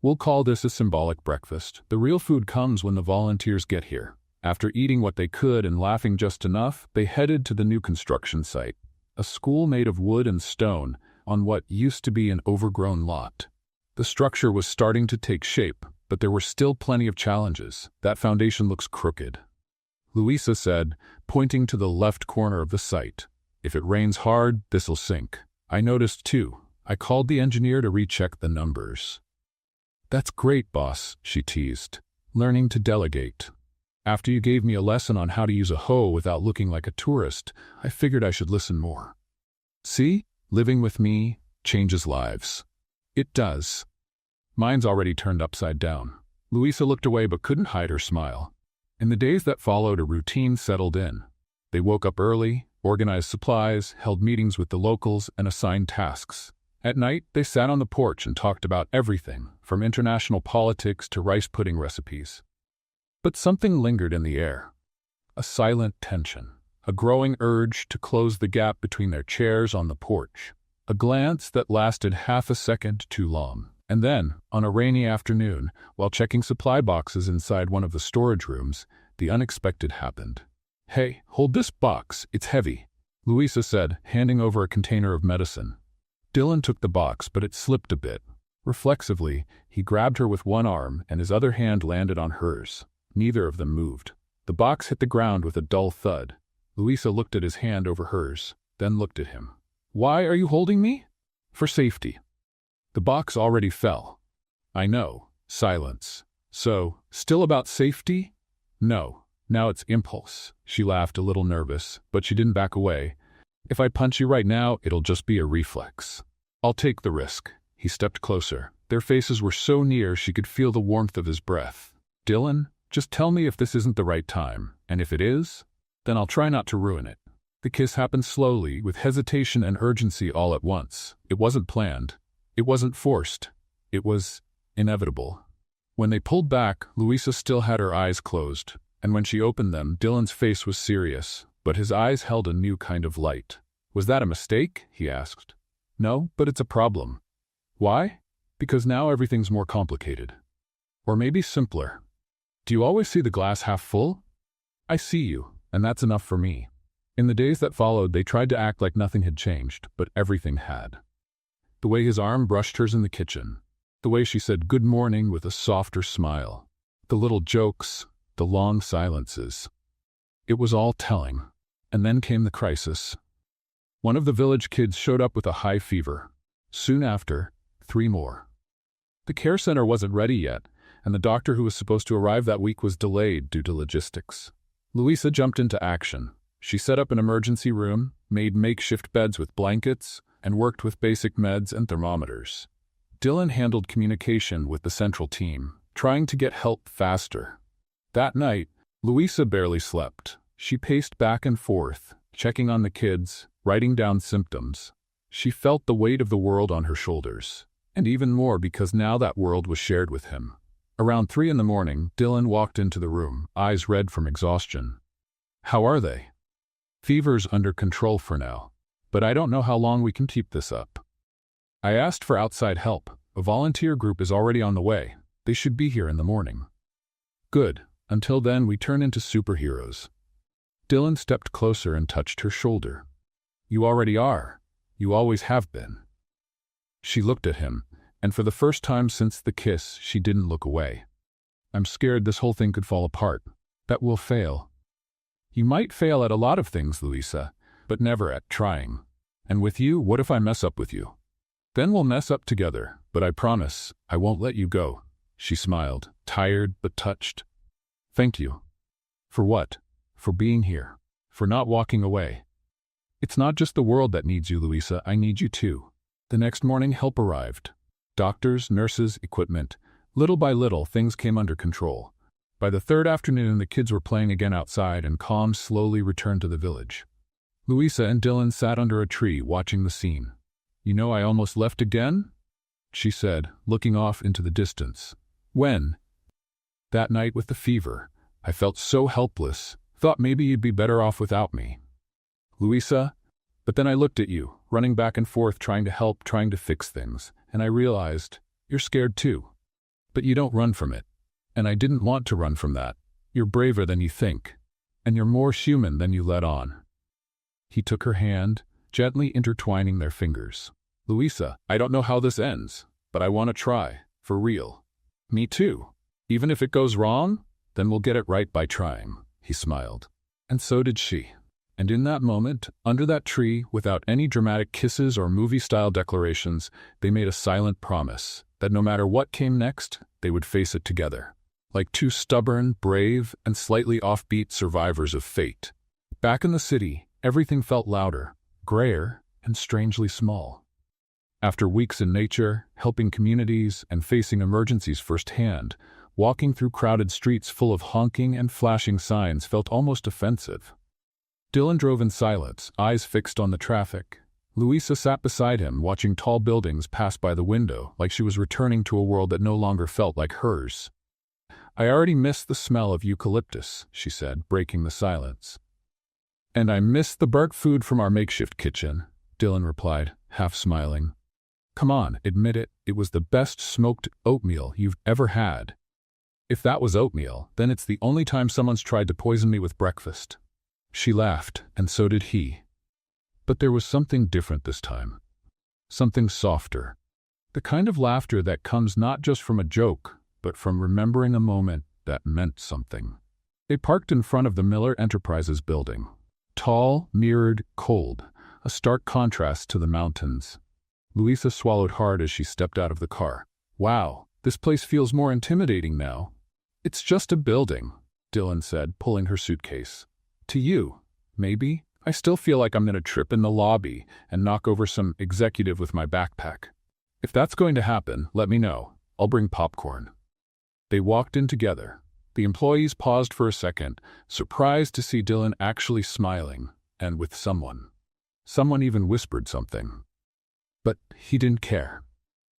we'll call this a symbolic breakfast. The real food comes when the volunteers get here." After eating what they could and laughing just enough, they headed to the new construction site, a school made of wood and stone on what used to be an overgrown lot. The structure was starting to take shape, but there were still plenty of challenges. "That foundation looks crooked," Louisa said, pointing to the left corner of the site. "If it rains hard, this'll sink." "I noticed too. I called the engineer to recheck the numbers." "That's great, boss," she teased. "Learning to delegate. After you gave me a lesson on how to use a hoe without looking like a tourist, I figured I should listen more." "See? Living with me changes lives." "It does. Mine's already turned upside down." Louisa looked away but couldn't hide her smile. In the days that followed, a routine settled in. They woke up early, organized supplies, held meetings with the locals, and assigned tasks. At night, they sat on the porch and talked about everything, from international politics to rice pudding recipes. But something lingered in the air. A silent tension. A growing urge to close the gap between their chairs on the porch. A glance that lasted half a second too long. And then, on a rainy afternoon, while checking supply boxes inside one of the storage rooms, the unexpected happened. "Hey, hold this box, it's heavy," Louisa said, handing over a container of medicine. Dylan took the box, but it slipped a bit. Reflexively, he grabbed her with one arm, and his other hand landed on hers. Neither of them moved. The box hit the ground with a dull thud. Louisa looked at his hand over hers, then looked at him. "Why are you holding me?" "For safety." The box already fell. "I know." Silence. "So, still about safety?" "No. Now it's impulse." She laughed, a little nervous, but she didn't back away. "If I punch you right now, it'll just be a reflex." "I'll take the risk." He stepped closer. Their faces were so near she could feel the warmth of his breath. "Dylan, just tell me if this isn't the right time, and if it is, then I'll try not to ruin it." The kiss happened slowly, with hesitation and urgency all at once. It wasn't planned. It wasn't forced. It was inevitable. When they pulled back, Louisa still had her eyes closed, and when she opened them, Dylan's face was serious, but his eyes held a new kind of light. "Was that a mistake?" he asked. "No, but it's a problem." "Why?" "Because now everything's more complicated. Or maybe simpler. Do you always see the glass half full?" "I see you, and that's enough for me." In the days that followed, they tried to act like nothing had changed, but everything had. The way his arm brushed hers in the kitchen. The way she said good morning with a softer smile. The little jokes, the long silences. It was all telling. And then came the crisis. One of the village kids showed up with a high fever. Soon after, 3 more. The care center wasn't ready yet, and the doctor who was supposed to arrive that week was delayed due to logistics. Louisa jumped into action. She set up an emergency room, made makeshift beds with blankets, and worked with basic meds and thermometers. Dylan handled communication with the central team, trying to get help faster. That night, Louisa barely slept. She paced back and forth, checking on the kids, writing down symptoms. She felt the weight of the world on her shoulders, and even more because now that world was shared with him. Around 3 in the morning, Dylan walked into the room, eyes red from exhaustion. "How are they?" "Fever's under control for now, but I don't know how long we can keep this up. I asked for outside help. A volunteer group is already on the way. They should be here in the morning." "Good. Until then, we turn into superheroes." Dylan stepped closer and touched her shoulder. "You already are. You always have been." She looked at him, and for the first time since the kiss, she didn't look away. "I'm scared this whole thing could fall apart. That we'll fail." "You might fail at a lot of things, Louisa, but never at trying. And with you, what if I mess up with you? Then we'll mess up together, but I promise, I won't let you go." She smiled, tired but touched. "Thank you." "For what?" "For being here. For not walking away. It's not just the world that needs you, Louisa, I need you too." The next morning, help arrived. Doctors, nurses, equipment. Little by little, things came under control. By the 3rd afternoon, the kids were playing again outside and calm slowly returned to the village. Louisa and Dylan sat under a tree watching the scene. "You know, I almost left again?" she said, looking off into the distance. "When?" "That night with the fever. I felt so helpless. Thought maybe you'd be better off without me." "Louisa, but then I looked at you, running back and forth trying to help, trying to fix things, and I realized, you're scared too. But you don't run from it. And I didn't want to run from that. You're braver than you think. And you're more human than you let on." He took her hand, gently intertwining their fingers. "Louisa, I don't know how this ends, but I want to try, for real." "Me too. Even if it goes wrong, then we'll get it right by trying," he smiled. And so did she. And in that moment, under that tree, without any dramatic kisses or movie-style declarations, they made a silent promise that no matter what came next, they would face it together. Like 2 stubborn, brave, and slightly offbeat survivors of fate. Back in the city, everything felt louder, grayer, and strangely small. After weeks in nature, helping communities, and facing emergencies firsthand, walking through crowded streets full of honking and flashing signs felt almost offensive. Dylan drove in silence, eyes fixed on the traffic. Louisa sat beside him, watching tall buildings pass by the window, like she was returning to a world that no longer felt like hers. "I already miss the smell of eucalyptus," she said, breaking the silence. "And I miss the burnt food from our makeshift kitchen," Dylan replied, half smiling. "Come on, admit it, it was the best smoked oatmeal you've ever had." "If that was oatmeal, then it's the only time someone's tried to poison me with breakfast." She laughed, and so did he. But there was something different this time. Something softer. The kind of laughter that comes not just from a joke, but from remembering a moment that meant something. They parked in front of the Miller Enterprises building. Tall, mirrored, cold, a stark contrast to the mountains. Louisa swallowed hard as she stepped out of the car. "Wow, this place feels more intimidating now." "It's just a building," Dylan said, pulling her suitcase. "To you, maybe. I still feel like I'm going to trip in the lobby and knock over some executive with my backpack. If that's going to happen, let me know. I'll bring popcorn." They walked in together. The employees paused for a second, surprised to see Dylan actually smiling, and with someone. Someone even whispered something. But he didn't care.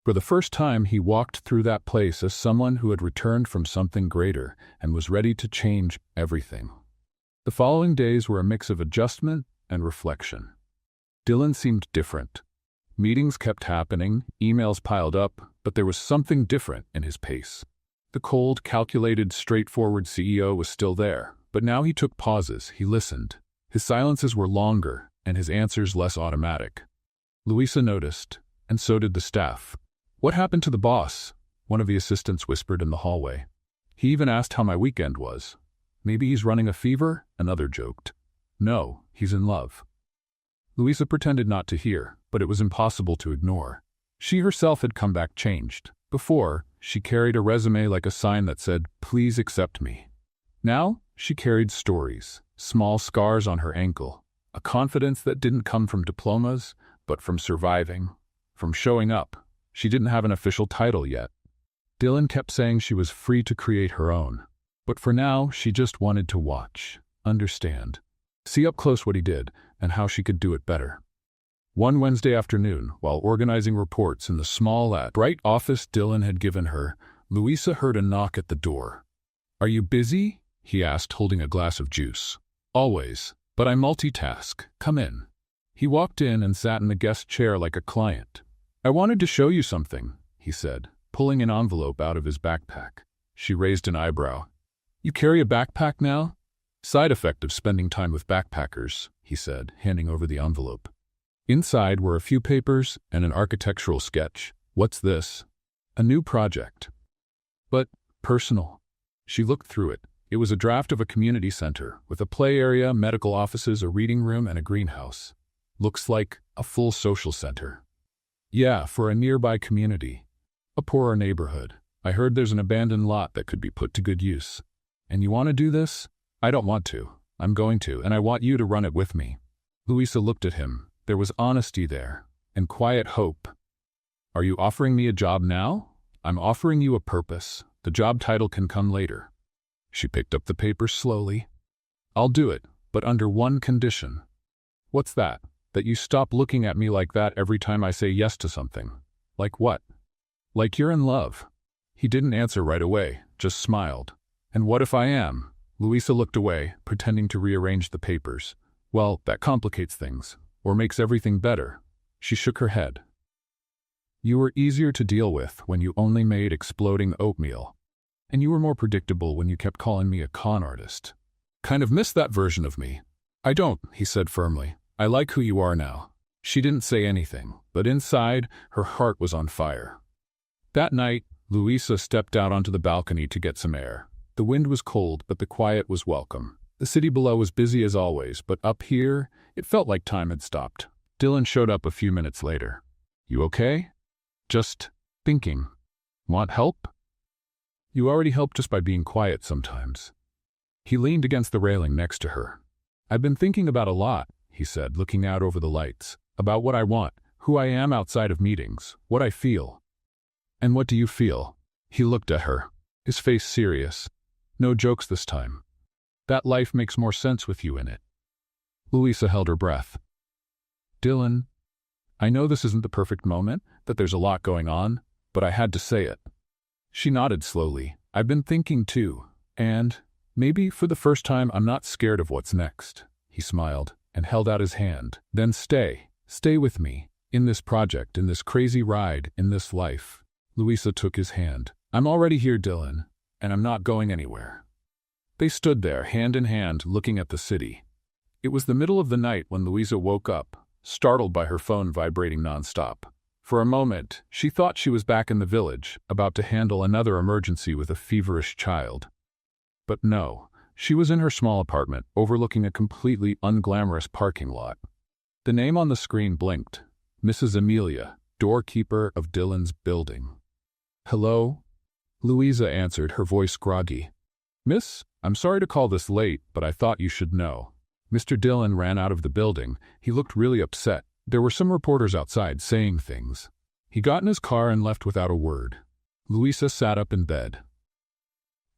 For the first time, he walked through that place as someone who had returned from something greater and was ready to change everything. The following days were a mix of adjustment and reflection. Dylan seemed different. Meetings kept happening, emails piled up, but there was something different in his pace. The cold, calculated, straightforward CEO was still there, but now he took pauses, he listened. His silences were longer, and his answers less automatic. Louisa noticed. and so did the staff. "What happened to the boss?" one of the assistants whispered in the hallway. "He even asked how my weekend was." "Maybe he's running a fever?" another joked. "No, he's in love." Louisa pretended not to hear, but it was impossible to ignore. She herself had come back changed. Before, she carried a resume like a sign that said, "Please accept me." Now, she carried stories, small scars on her ankle, a confidence that didn't come from diplomas, but from surviving, from showing up. She didn't have an official title yet. Dylan kept saying she was free to create her own. But for now, she just wanted to watch, understand, see up close what he did and how she could do it better. One Wednesday afternoon, while organizing reports in the small, bright office Dylan had given her, Louisa heard a knock at the door. "Are you busy?" he asked, holding a glass of juice. "Always, but I multitask. Come in." He walked in and sat in the guest chair like a client. "I wanted to show you something," he said, pulling an envelope out of his backpack. She raised an eyebrow. "You carry a backpack now?" "Side effect of spending time with backpackers," he said, handing over the envelope. Inside were a few papers and an architectural sketch. "What's this?" "A new project." "But personal." She looked through it. It was a draft of a community center, with a play area, medical offices, a reading room, and a greenhouse. "Looks like a full social center." "Yeah, for a nearby community. A poorer neighborhood. I heard there's an abandoned lot that could be put to good use." "And you want to do this?" "I don't want to. I'm going to, and I want you to run it with me." Louisa looked at him. There was honesty there, and quiet hope. "Are you offering me a job now?" "I'm offering you a purpose. The job title can come later." She picked up the papers slowly. "I'll do it, but under one condition." "What's that?" "That you stop looking at me like that every time I say yes to something." "Like what?" "Like you're in love." He didn't answer right away, just smiled. "And what if I am?" Louisa looked away, pretending to rearrange the papers. "Well, that complicates things, or makes everything better." She shook her head. "You were easier to deal with when you only made exploding oatmeal. And you were more predictable when you kept calling me a con artist. Kind of miss that version of me." "I don't," he said firmly. "I like who you are now." She didn't say anything, but inside, her heart was on fire. That night, Louisa stepped out onto the balcony to get some air. The wind was cold, but the quiet was welcome. The city below was busy as always, but up here, it felt like time had stopped. Dylan showed up a few minutes later. "You okay?" "Just thinking." "Want help?" "You already help just by being quiet sometimes." He leaned against the railing next to her. "I've been thinking about a lot," he said, looking out over the lights. "About what I want, who I am outside of meetings, what I feel." "And what do you feel?" He looked at her, his face serious. "No jokes this time." "That life makes more sense with you in it." Louisa held her breath. "Dylan, I know this isn't the perfect moment, that there's a lot going on, but I had to say it." She nodded slowly. "I've been thinking too, and maybe for the first time I'm not scared of what's next." He smiled and held out his hand. "Then stay with me, in this project, in this crazy ride, in this life." Louisa took his hand. "I'm already here, Dylan, and I'm not going anywhere." They stood there, hand in hand, looking at the city. It was the middle of the night when Louisa woke up, startled by her phone vibrating nonstop. For a moment, she thought she was back in the village, about to handle another emergency with a feverish child. But no, she was in her small apartment, overlooking a completely unglamorous parking lot. The name on the screen blinked. Mrs. Amelia, doorkeeper of Dylan's building. "Hello?" Louisa answered, her voice groggy. "Miss, I'm sorry to call this late, but I thought you should know." Mr. Dylan ran out of the building. He looked really upset. There were some reporters outside saying things. He got in his car and left without a word. Louisa sat up in bed.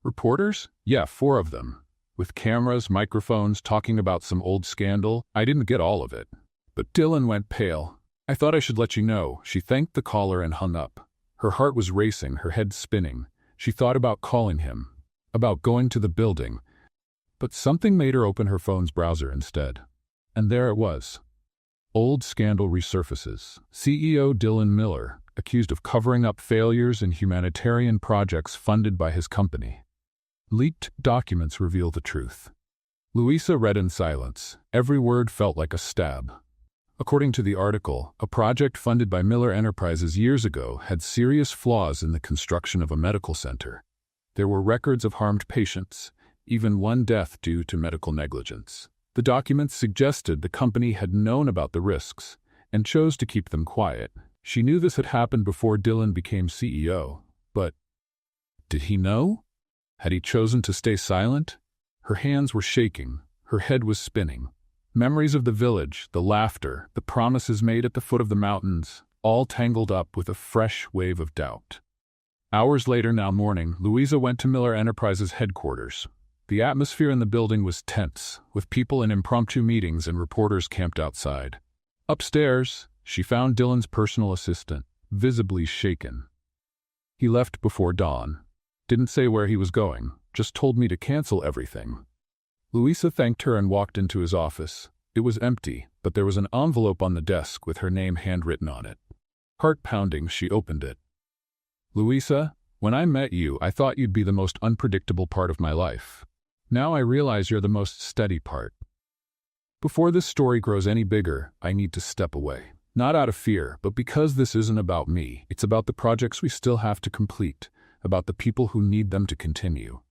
"Reporters? Yeah, 4 of them. With cameras, microphones, talking about some old scandal. I didn't get all of it." But Dylan went pale. "I thought I should let you know." She thanked the caller and hung up. Her heart was racing, her head spinning. She thought about calling him, about going to the building. But something made her open her phone's browser instead. And there it was. Old scandal resurfaces. CEO Dylan Miller, accused of covering up failures in humanitarian projects funded by his company. Leaked documents reveal the truth. Louisa read in silence. Every word felt like a stab. According to the article, a project funded by Miller Enterprises years ago had serious flaws in the construction of a medical center. There were records of harmed patients, even one death due to medical negligence. The documents suggested the company had known about the risks and chose to keep them quiet. She knew this had happened before Dylan became CEO, but did he know? Had he chosen to stay silent? Her hands were shaking, her head was spinning. Memories of the village, the laughter, the promises made at the foot of the mountains, all tangled up with a fresh wave of doubt. Hours later, now morning, Louisa went to Miller Enterprises headquarters. The atmosphere in the building was tense, with people in impromptu meetings and reporters camped outside. Upstairs, she found Dylan's personal assistant, visibly shaken. He left before dawn. Didn't say where he was going, just told me to cancel everything. Louisa thanked her and walked into his office. It was empty, but there was an envelope on the desk with her name handwritten on it. Heart pounding, she opened it. Louisa, when I met you, I thought you'd be the most unpredictable part of my life. Now I realize you're the most steady part. Before this story grows any bigger, I need to step away. Not out of fear, but because this isn't about me. It's about the projects we still have to complete, about the people who need them to continue.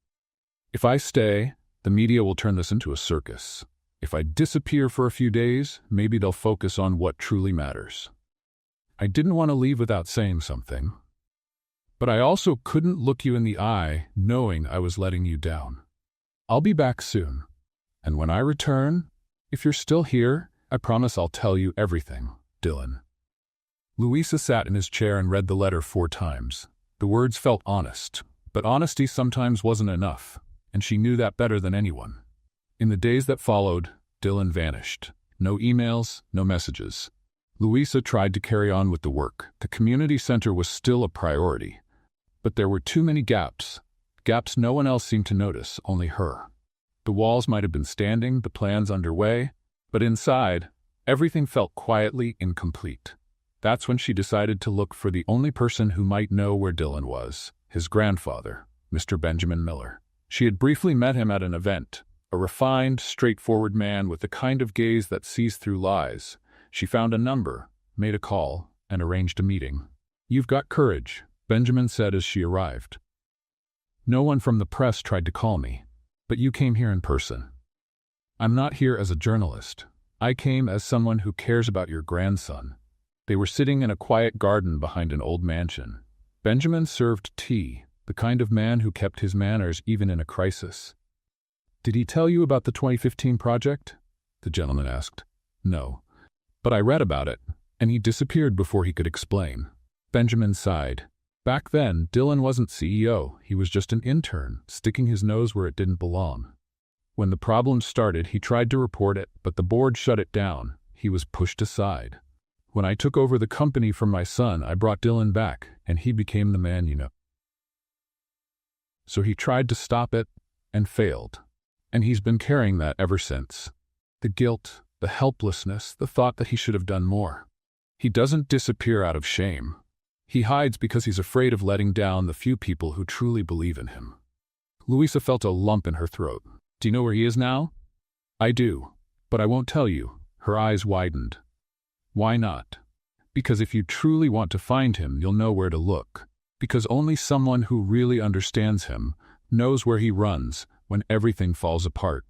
If I stay, the media will turn this into a circus. If I disappear for a few days, maybe they'll focus on what truly matters. I didn't want to leave without saying something. But I also couldn't look you in the eye knowing I was letting you down. I'll be back soon. And when I return, if you're still here, I promise I'll tell you everything, Dylan. Louisa sat in his chair and read the letter 4 times. The words felt honest, but honesty sometimes wasn't enough, and she knew that better than anyone. In the days that followed, Dylan vanished. No emails, no messages. Louisa tried to carry on with the work. The community center was still a priority. But there were too many gaps. Gaps no one else seemed to notice, only her. The walls might have been standing, the plans underway, but inside, everything felt quietly incomplete. That's when she decided to look for the only person who might know where Dylan was, his grandfather, Mr. Benjamin Miller. She had briefly met him at an event, a refined, straightforward man with the kind of gaze that sees through lies. She found a number, made a call, and arranged a meeting. "You've got courage," Benjamin said as she arrived. "No one from the press tried to call me, but you came here in person. I'm not here as a journalist. I came as someone who cares about your grandson." They were sitting in a quiet garden behind an old mansion. Benjamin served tea, the kind of man who kept his manners even in a crisis. "Did he tell you about the 2015 project?" the gentleman asked. "No. But I read about it, and he disappeared before he could explain." Benjamin sighed. Back then, Dylan wasn't CEO, he was just an intern, sticking his nose where it didn't belong. When the problem started, he tried to report it, but the board shut it down. He was pushed aside. "When I took over the company from my son, I brought Dylan back, and he became the man you know." So he tried to stop it, and failed. And he's been carrying that ever since. The guilt, the helplessness, the thought that he should have done more. He doesn't disappear out of shame. He hides because he's afraid of letting down the few people who truly believe in him. Louisa felt a lump in her throat. "Do you know where he is now?" "I do, but I won't tell you." Her eyes widened. "Why not?" "Because if you truly want to find him, you'll know where to look. Because only someone who really understands him knows where he runs when everything falls apart."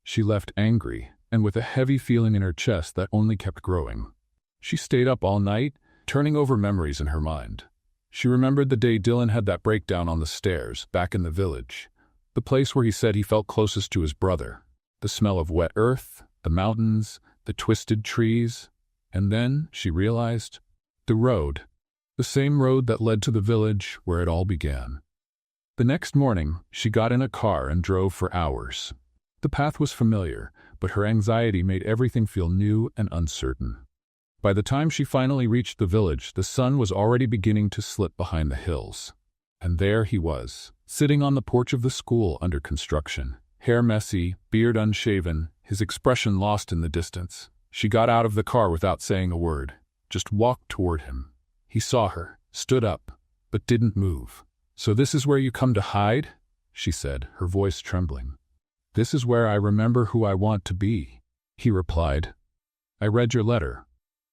She left angry, and with a heavy feeling in her chest that only kept growing. She stayed up all night, turning over memories in her mind. She remembered the day Dylan had that breakdown on the stairs, back in the village. The place where he said he felt closest to his brother. The smell of wet earth, the mountains, the twisted trees. And then, she realized, the road. The same road that led to the village where it all began. The next morning, she got in a car and drove for hours. The path was familiar, but her anxiety made everything feel new and uncertain. By the time she finally reached the village, the sun was already beginning to slip behind the hills. And there he was, sitting on the porch of the school under construction, hair messy, beard unshaven, his expression lost in the distance. She got out of the car without saying a word, just walked toward him. He saw her, stood up, but didn't move. "So this is where you come to hide?" she said, her voice trembling. "This is where I remember who I want to be," he replied. I read your letter.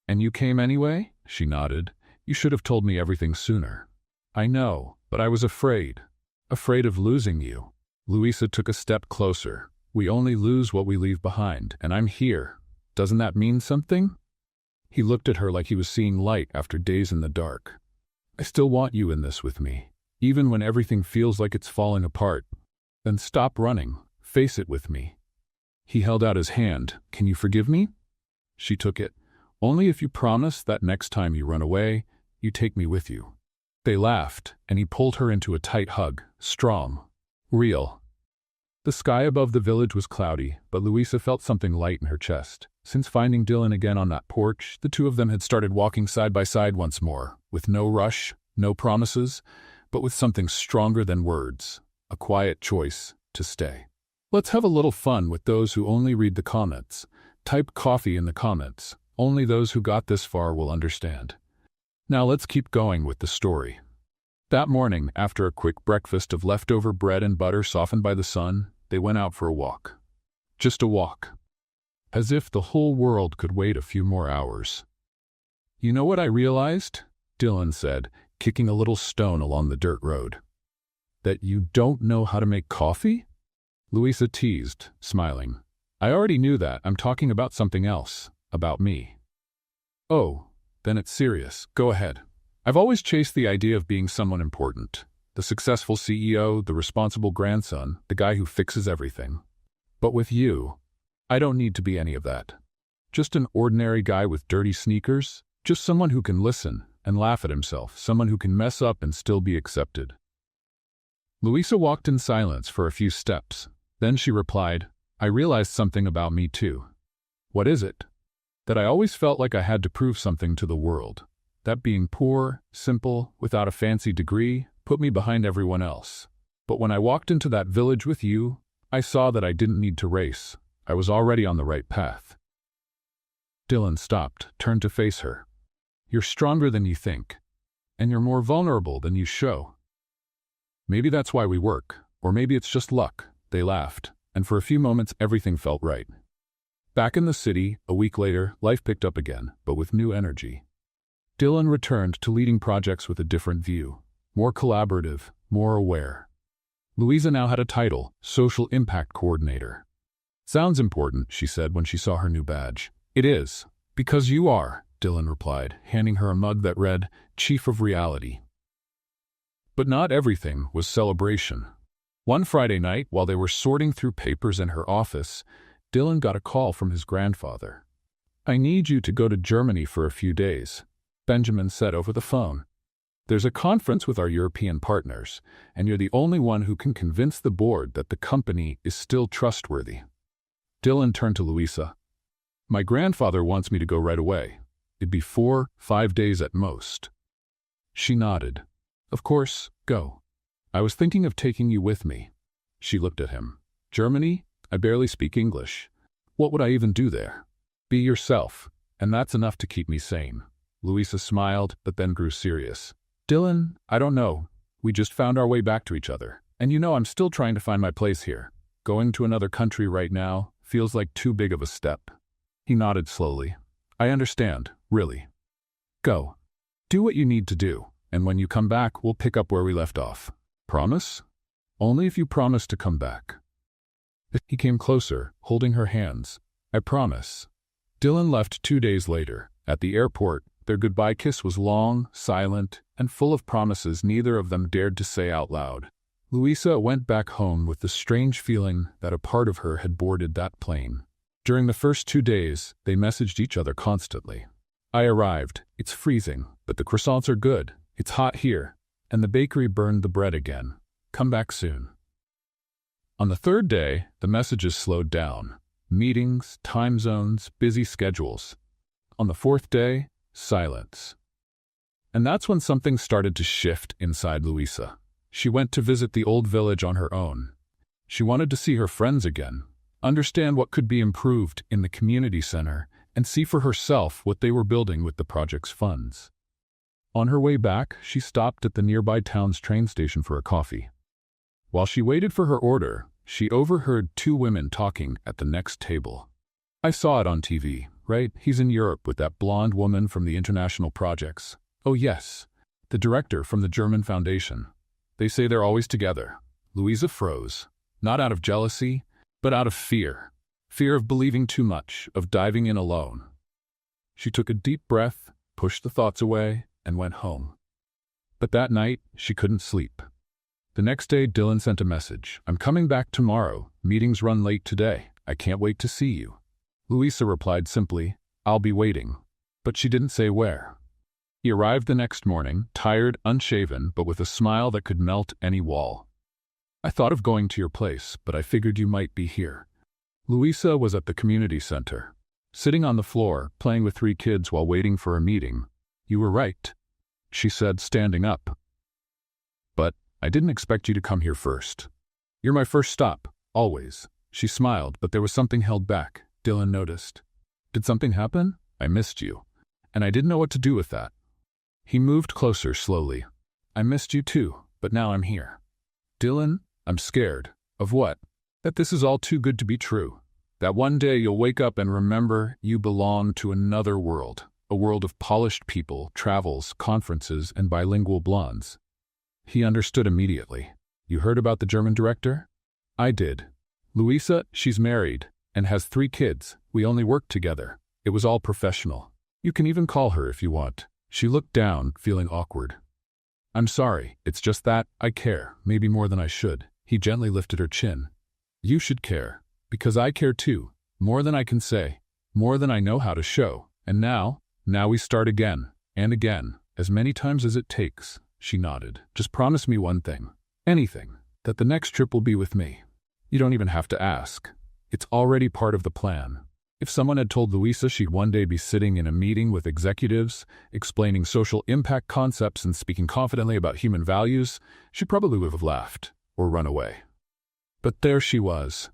And you came anyway? She nodded. You should have told me everything sooner. I know, but I was afraid. Afraid of losing you. Louisa took a step closer. We only lose what we leave behind, and I'm here. Doesn't that mean something? He looked at her like he was seeing light after days in the dark. I still want you in this with me, even when everything feels like it's falling apart. Then stop running. Face it with me. He held out his hand. Can you forgive me? She took it. Only if you promise that next time you run away, you take me with you. They laughed, and he pulled her into a tight hug, strong, real. The sky above the village was cloudy, but Louisa felt something light in her chest. Since finding Dylan again on that porch, the two of them had started walking side by side once more, with no rush, no promises, but with something stronger than words, a quiet choice to stay. Let's have a little fun with those who only read the comments. Type coffee in the comments. Only those who got this far will understand. Now let's keep going with the story. That morning, after a quick breakfast of leftover bread and butter softened by the sun, they went out for a walk. Just a walk. As if the whole world could wait a few more hours. You know what I realized? Dylan said, kicking a little stone along the dirt road. That you don't know how to make coffee? Louisa teased, smiling. I already knew that. I'm talking about something else. About me. Oh, then it's serious. Go ahead. I've always chased the idea of being someone important. The successful CEO, the responsible grandson, the guy who fixes everything. But with you, I don't need to be any of that. Just an ordinary guy with dirty sneakers. Just someone who can listen and laugh at himself. Someone who can mess up and still be accepted. Louisa walked in silence for a few steps. Then she replied, I realized something about me too. What is it? That I always felt like I had to prove something to the world. That being poor, simple, without a fancy degree, put me behind everyone else. But when I walked into that village with you, I saw that I didn't need to race. I was already on the right path. Dylan stopped, turned to face her. You're stronger than you think. And you're more vulnerable than you show. Maybe that's why we work. Or maybe it's just luck. They laughed, and for a few moments everything felt right. Back in the city, a week later, life picked up again, but with new energy. Dylan returned to leading projects with a different view. More collaborative, more aware. Louisa now had a title, Social Impact Coordinator. Sounds important, she said when she saw her new badge. It is. Because you are, Dylan replied, handing her a mug that read, Chief of Reality. But not everything was celebration. One Friday night, while they were sorting through papers in her office, Dylan got a call from his grandfather. I need you to go to Germany for a few days, Benjamin said over the phone. There's a conference with our European partners, and you're the only one who can convince the board that the company is still trustworthy. Dylan turned to Louisa. My grandfather wants me to go right away. It'd be 4-5 days at most. She nodded. Of course, go. I was thinking of taking you with me. She looked at him. Germany? I barely speak English. What would I even do there? Be yourself, and that's enough to keep me sane. Louisa smiled, but then grew serious. Dylan, I don't know. We just found our way back to each other. And you know I'm still trying to find my place here. Going to another country right now feels like too big of a step. He nodded slowly. I understand, really. Go. Do what you need to do, and when you come back, we'll pick up where we left off. Promise? Only if you promise to come back. He came closer, holding her hands. I promise. Dylan left 2 days later. At the airport, their goodbye kiss was long, silent, and full of promises neither of them dared to say out loud. Louisa went back home with the strange feeling that a part of her had boarded that plane. During the first 2 days, they messaged each other constantly. I arrived. It's freezing, but the croissants are good. It's hot here. And the bakery burned the bread again. Come back soon. On the third day, the messages slowed down. Meetings, time zones, busy schedules. On the fourth day, silence. And that's when something started to shift inside Louisa. She went to visit the old village on her own. She wanted to see her friends again, understand what could be improved in the community center, and see for herself what they were building with the project's funds. On her way back, she stopped at the nearby town's train station for a coffee. While she waited for her order, she overheard 2 women talking at the next table. I saw it on TV, right? He's in Europe with that blonde woman from the international projects. Oh yes, the director from the German Foundation. They say they're always together. Louisa froze, not out of jealousy, but out of fear. Fear of believing too much, of diving in alone. She took a deep breath, pushed the thoughts away, and went home. But that night, she couldn't sleep. The next day, Dylan sent a message. I'm coming back tomorrow. Meetings run late today. I can't wait to see you. Louisa replied simply, I'll be waiting. But she didn't say where. He arrived the next morning, tired, unshaven, but with a smile that could melt any wall. I thought of going to your place, but I figured you might be here. Louisa was at the community center, sitting on the floor, playing with 3 kids while waiting for a meeting. You were right, she said, standing up. But I didn't expect you to come here first. You're my first stop, always. She smiled, but there was something held back. Dylan noticed. Did something happen? I missed you, and I didn't know what to do with that. He moved closer slowly. I missed you too, but now I'm here. Dylan, I'm scared. Of what? That this is all too good to be true. That one day you'll wake up and remember you belong to another world. A world of polished people, travels, conferences, and bilingual blondes. He understood immediately. You heard about the German director? I did. Louisa, she's married, and has 3 kids. We only worked together. It was all professional. You can even call her if you want. She looked down, feeling awkward. I'm sorry, it's just that I care, maybe more than I should. He gently lifted her chin. You should care, because I care too, more than I can say, more than I know how to show. And now we start again, and again, as many times as it takes. She nodded. Just promise me one thing, anything, that the next trip will be with me. You don't even have to ask. It's already part of the plan. If someone had told Louisa she'd one day be sitting in a meeting with executives, explaining social impact concepts and speaking confidently about human values, she probably would have laughed or run away. But there she was,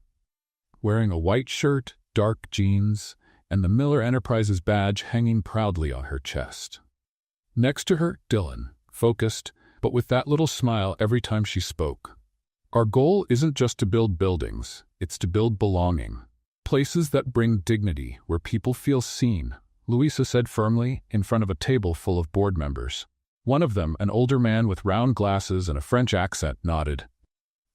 wearing a white shirt, dark jeans, and the Miller Enterprises badge hanging proudly on her chest. Next to her, Dylan, focused, but with that little smile every time she spoke. Our goal isn't just to build buildings, it's to build belonging. Places that bring dignity, where people feel seen, Louisa said firmly, in front of a table full of board members. One of them, an older man with round glasses and a French accent, nodded.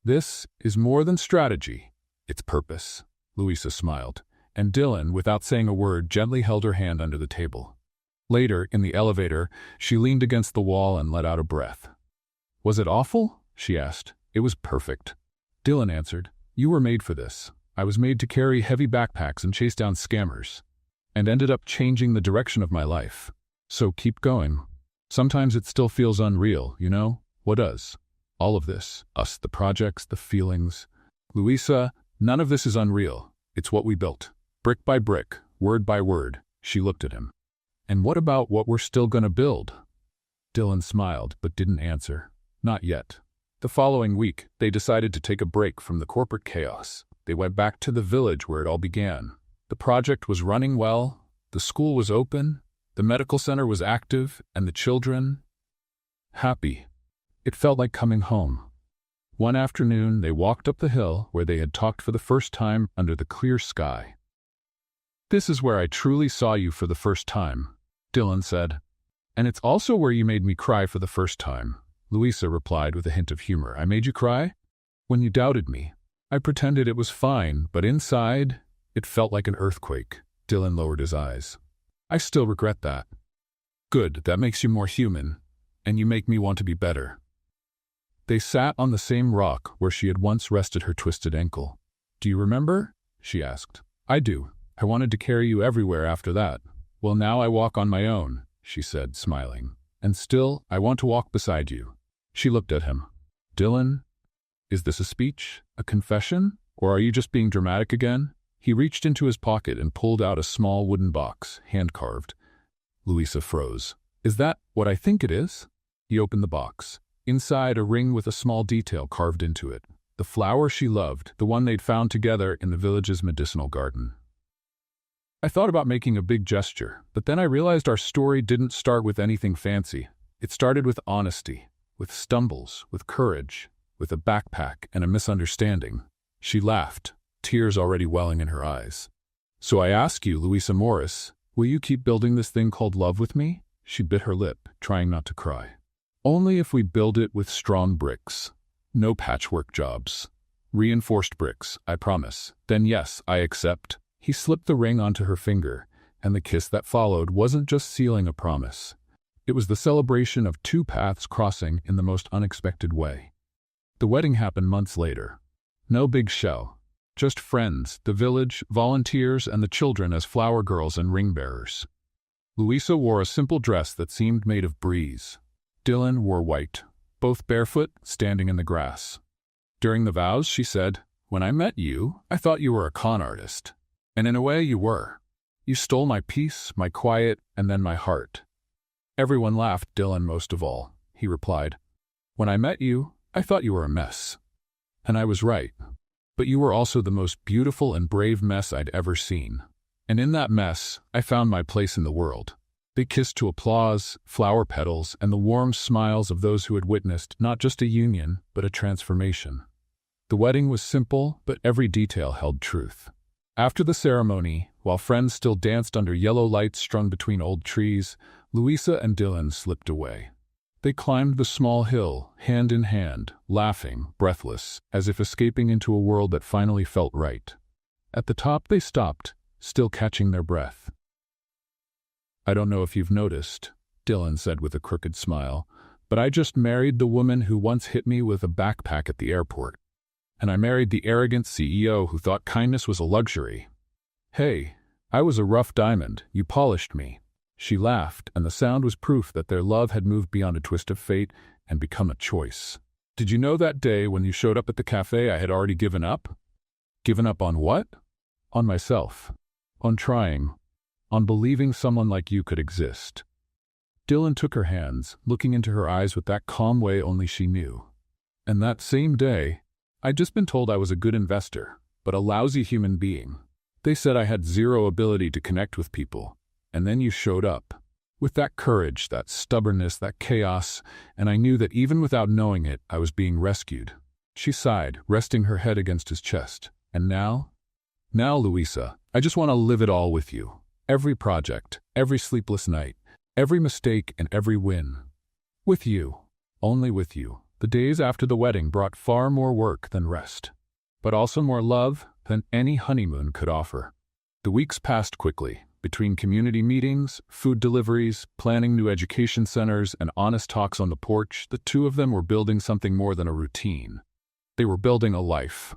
This is more than strategy, it's purpose, Louisa smiled, and Dylan, without saying a word, gently held her hand under the table. Later, in the elevator, she leaned against the wall and let out a breath. Was it awful? She asked. It was perfect. Dylan answered. You were made for this. I was made to carry heavy backpacks and chase down scammers, and ended up changing the direction of my life. So keep going. Sometimes it still feels unreal, you know? What does? All of this. Us, the projects, the feelings. Louisa, none of this is unreal. It's what we built. Brick by brick, word by word. She looked at him. And what about what we're still gonna build? Dylan smiled, but didn't answer. Not yet. The following week, they decided to take a break from the corporate chaos. They went back to the village where it all began. The project was running well, the school was open, the medical center was active, and the children happy. It felt like coming home. One afternoon, they walked up the hill where they had talked for the first time under the clear sky. This is where I truly saw you for the first time, Dylan said. And it's also where you made me cry for the first time, Louisa replied with a hint of humor. I made you cry? When you doubted me. I pretended it was fine, but inside, it felt like an earthquake. Dylan lowered his eyes. I still regret that. Good, that makes you more human, and you make me want to be better. They sat on the same rock where she had once rested her twisted ankle. Do you remember? She asked. I do. I wanted to carry you everywhere after that. Well, now I walk on my own, she said, smiling. And still, I want to walk beside you. She looked at him. Dylan, is this a speech? A confession? Or are you just being dramatic again? He reached into his pocket and pulled out a small wooden box, hand-carved. Louisa froze. Is that what I think it is? He opened the box. Inside, a ring with a small detail carved into it. The flower she loved, the one they'd found together in the village's medicinal garden. I thought about making a big gesture, but then I realized our story didn't start with anything fancy. It started with honesty, with stumbles, with courage, with a backpack and a misunderstanding. She laughed, tears already welling in her eyes. So I ask you, Louisa Morris, will you keep building this thing called love with me? She bit her lip, trying not to cry. Only if we build it with strong bricks. No patchwork jobs. Reinforced bricks, I promise. Then yes, I accept. He slipped the ring onto her finger, and the kiss that followed wasn't just sealing a promise. It was the celebration of two paths crossing in the most unexpected way. The wedding happened months later. No big show. Just friends, the village, volunteers, and the children as flower girls and ring bearers. Louisa wore a simple dress that seemed made of breeze. Dylan wore white, both barefoot, standing in the grass. During the vows, she said, "When I met you, I thought you were a con artist. And in a way, you were. You stole my peace, my quiet, and then my heart." Everyone laughed, Dylan most of all. He replied, "When I met you, I thought you were a mess. And I was right. But you were also the most beautiful and brave mess I'd ever seen. And in that mess, I found my place in the world." They kissed to applause, flower petals, and the warm smiles of those who had witnessed not just a union, but a transformation. The wedding was simple, but every detail held truth. After the ceremony, while friends still danced under yellow lights strung between old trees, Louisa and Dylan slipped away. They climbed the small hill, hand in hand, laughing, breathless, as if escaping into a world that finally felt right. At the top they stopped, still catching their breath. "I don't know if you've noticed," Dylan said with a crooked smile, "but I just married the woman who once hit me with a backpack at the airport. And I married the arrogant CEO who thought kindness was a luxury. Hey, I was a rough diamond, you polished me." She laughed, and the sound was proof that their love had moved beyond a twist of fate and become a choice. "Did you know that day when you showed up at the cafe I had already given up?" "Given up on what?" "On myself. On trying. On believing someone like you could exist." Dylan took her hands, looking into her eyes with that calm way only she knew. "And that same day, I'd just been told I was a good investor, but a lousy human being. They said I had zero ability to connect with people. And then you showed up. With that courage, that stubbornness, that chaos, and I knew that even without knowing it, I was being rescued." She sighed, resting her head against his chest. "And now? Now, Louisa, I just want to live it all with you. Every project, every sleepless night, every mistake and every win. With you. Only with you." The days after the wedding brought far more work than rest, but also more love than any honeymoon could offer. The weeks passed quickly. Between community meetings, food deliveries, planning new education centers, and honest talks on the porch, the two of them were building something more than a routine. They were building a life.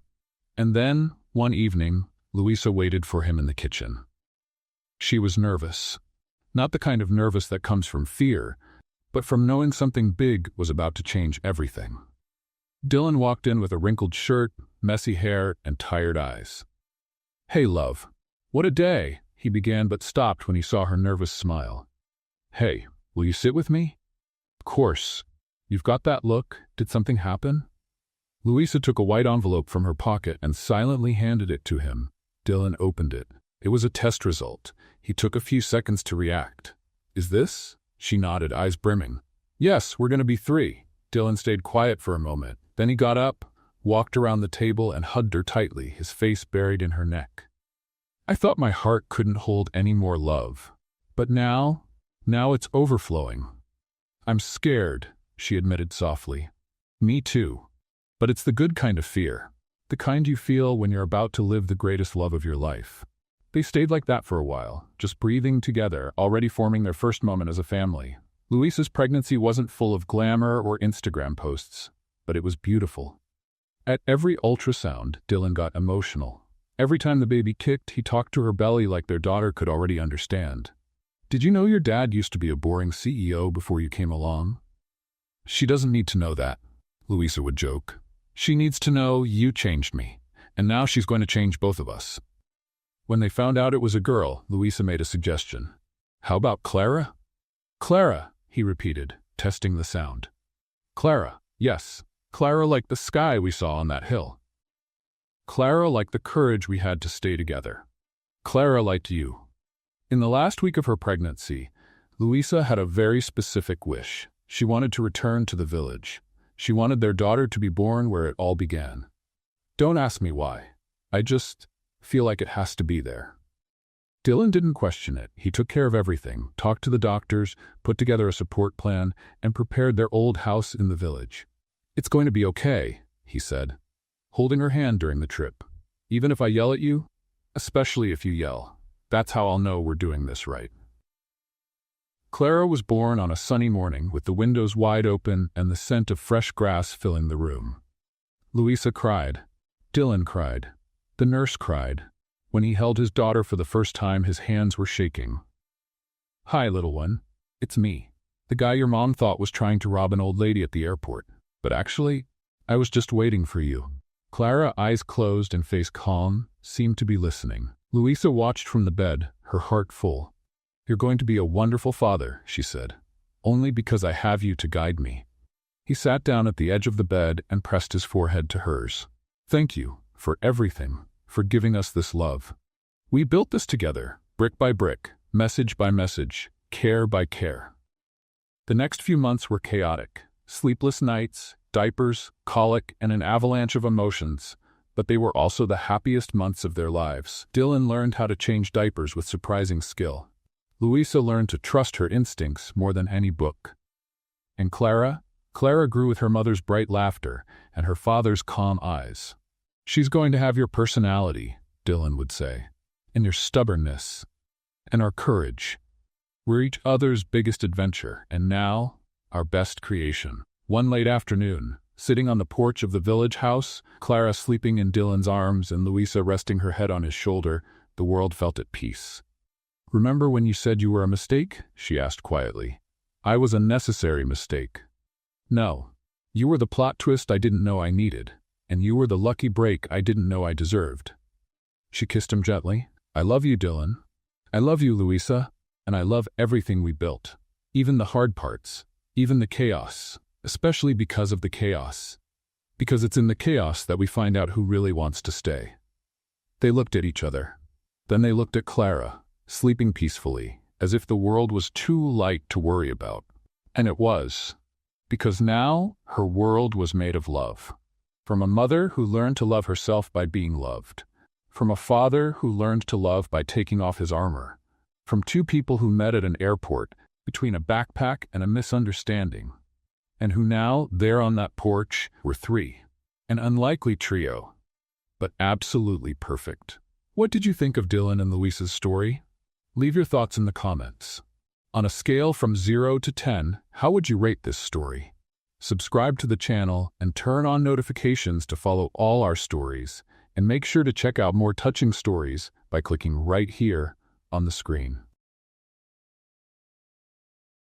And then, one evening, Louisa waited for him in the kitchen. She was nervous. Not the kind of nervous that comes from fear, but from knowing something big was about to change everything. Dylan walked in with a wrinkled shirt, messy hair, and tired eyes. "Hey, love. What a day," he began, but stopped when he saw her nervous smile. "Hey, will you sit with me?" "Of course. You've got that look. Did something happen?" Louisa took a white envelope from her pocket and silently handed it to him. Dylan opened it. It was a test result. He took a few seconds to react. "Is this?" She nodded, eyes brimming. "Yes, we're going to be 3. Dylan stayed quiet for a moment. Then he got up, walked around the table, and hugged her tightly, his face buried in her neck. "I thought my heart couldn't hold any more love. But now it's overflowing." "I'm scared," she admitted softly. "Me too. But it's the good kind of fear. The kind you feel when you're about to live the greatest love of your life." They stayed like that for a while, just breathing together, already forming their first moment as a family. Louisa's pregnancy wasn't full of glamour or Instagram posts, but it was beautiful. At every ultrasound, Dylan got emotional. Every time the baby kicked, he talked to her belly like their daughter could already understand. "Did you know your dad used to be a boring CEO before you came along?" "She doesn't need to know that," Louisa would joke. "She needs to know you changed me, and now she's going to change both of us." When they found out it was a girl, Louisa made a suggestion. "How about Clara?" "Clara," he repeated, testing the sound. "Clara, yes. Clara like the sky we saw on that hill. Clara like the courage we had to stay together. Clara like you." In the last week of her pregnancy, Louisa had a very specific wish. She wanted to return to the village. She wanted their daughter to be born where it all began. "Don't ask me why. I just feel like it has to be there." Dylan didn't question it. He took care of everything, talked to the doctors, put together a support plan, and prepared their old house in the village. "It's going to be okay," he said, holding her hand during the trip. "Even if I yell at you, especially if you yell, that's how I'll know we're doing this right." Clara was born on a sunny morning with the windows wide open and the scent of fresh grass filling the room. Louisa cried. Dylan cried. The nurse cried. When he held his daughter for the first time, his hands were shaking. "Hi, little one. It's me. The guy your mom thought was trying to rob an old lady at the airport. But actually, I was just waiting for you." Clara, eyes closed and face calm, seemed to be listening. Louisa watched from the bed, her heart full. "You're going to be a wonderful father," she said, "only because I have you to guide me." He sat down at the edge of the bed and pressed his forehead to hers. "Thank you for everything, for giving us this love. We built this together, brick by brick, message by message, care by care." The next few months were chaotic. Sleepless nights, diapers, colic, and an avalanche of emotions, but they were also the happiest months of their lives. Dylan learned how to change diapers with surprising skill. Louisa learned to trust her instincts more than any book. And Clara grew with her mother's bright laughter and her father's calm eyes. "She's going to have your personality," Dylan would say, "and your stubbornness, and our courage. We're each other's biggest adventure, and now, our best creation." One late afternoon, sitting on the porch of the village house, Clara sleeping in Dylan's arms and Louisa resting her head on his shoulder, the world felt at peace. "Remember when you said you were a mistake?" she asked quietly. "I was a necessary mistake. No, you were the plot twist I didn't know I needed, and you were the lucky break I didn't know I deserved." She kissed him gently. "I love you, Dylan. I love you, Louisa, and I love everything we built. Even the hard parts, even the chaos, especially because of the chaos. Because it's in the chaos that we find out who really wants to stay." They looked at each other. Then they looked at Clara, sleeping peacefully, as if the world was too light to worry about. And it was, because now her world was made of love. From a mother who learned to love herself by being loved. From a father who learned to love by taking off his armor. From two people who met at an airport, between a backpack and a misunderstanding. And who now, there on that porch, were three. An unlikely trio, but absolutely perfect. What did you think of Dylan and Louisa's story? Leave your thoughts in the comments. On a scale from 0 to 10, how would you rate this story? Subscribe to the channel and turn on notifications to follow all our stories, and make sure to check out more touching stories by clicking right here on the screen.